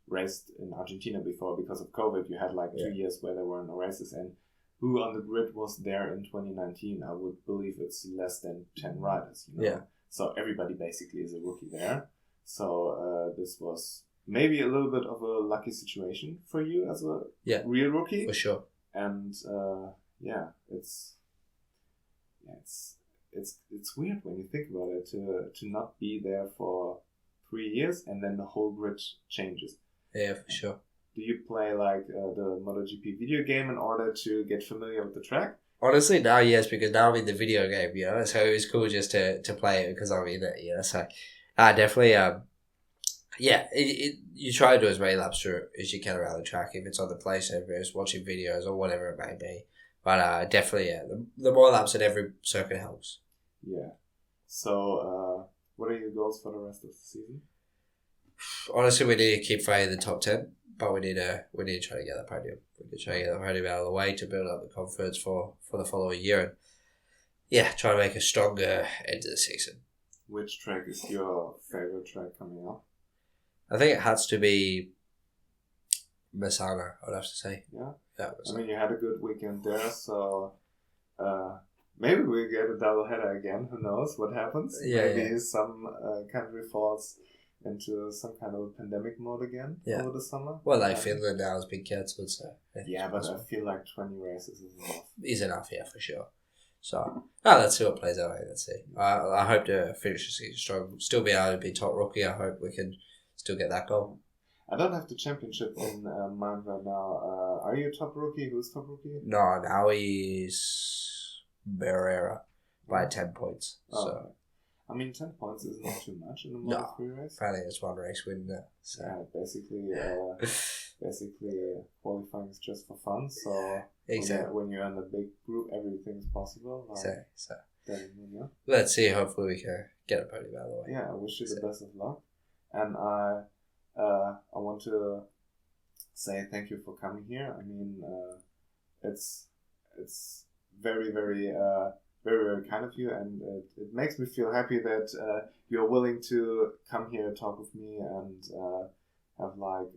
raced in Argentina before because of COVID. You had like 2 years where there were no races, and who on the grid was there in 2019? I would believe it's less than 10 riders. Yeah. So everybody basically is a rookie there. So this was maybe a little bit of a lucky situation for you as a real rookie. For sure. And it's weird when you think about it to not be there for 3 years and then the whole grid changes. Yeah, for sure. Do you play like the MotoGP video game in order to get familiar with the track? Honestly, now yes, because now I'm in the video game, so it was cool just to play it because I'm in it, so definitely, you try to do as many laps through as you can around the track if it's on the place, if it's watching videos or whatever it may be. But definitely, the more laps at every circuit helps. Yeah. So, what are your goals for the rest of the season? Honestly, we need to keep fighting the top 10, but we need to try to get that podium. We need to try to get the podium out of the way to build up the confidence for the following year, and try to make a stronger end of the season. Which track is your favorite track coming up? I think it has to be Messana, I'd have to say. Yeah? I mean, you had a good weekend there, so maybe we get a double header again. Who knows what happens? Maybe some country falls into some kind of a pandemic mode again over the summer. Well, like Finland now has been cancelled, so... Yeah, but I feel like 20 races is enough. Is enough, yeah, for sure. So, let's see what plays out. Let's see. I hope to finish the season strong. Still be able to be top rookie. I hope we can still get that goal. I don't have the championship in mind right now. Are you top rookie? Who's top rookie? No, now he's Barrera by 10 points. Oh, so, I mean, 10 points is not too much in a Moto3 race. Apparently it's one race win. So. Yeah, basically qualifying is just for fun. So exactly. When you're in a big group, everything's possible. So. Then, let's see. Hopefully we can get a podium out of the way. Yeah, I wish you the best of luck. And I want to say thank you for coming here. I mean, it's very, very, very, very kind of you, and it makes me feel happy that you're willing to come here and talk with me and have like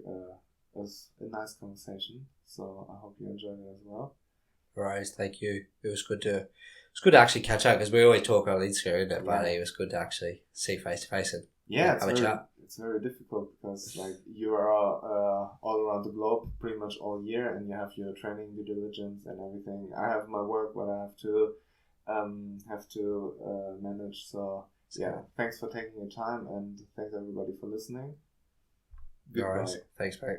a nice conversation. So I hope you enjoyed it as well. Right, thank you. It was good to actually catch up because we always talk on Instagram, but it was good to actually see face to face and have a chat. it's very difficult because like you are all around the globe pretty much all year, and you have your training due diligence and everything. I have my work, what I have to manage. So yeah, thanks for taking your time, and thanks everybody for listening. Goodbye. Thanks, mate.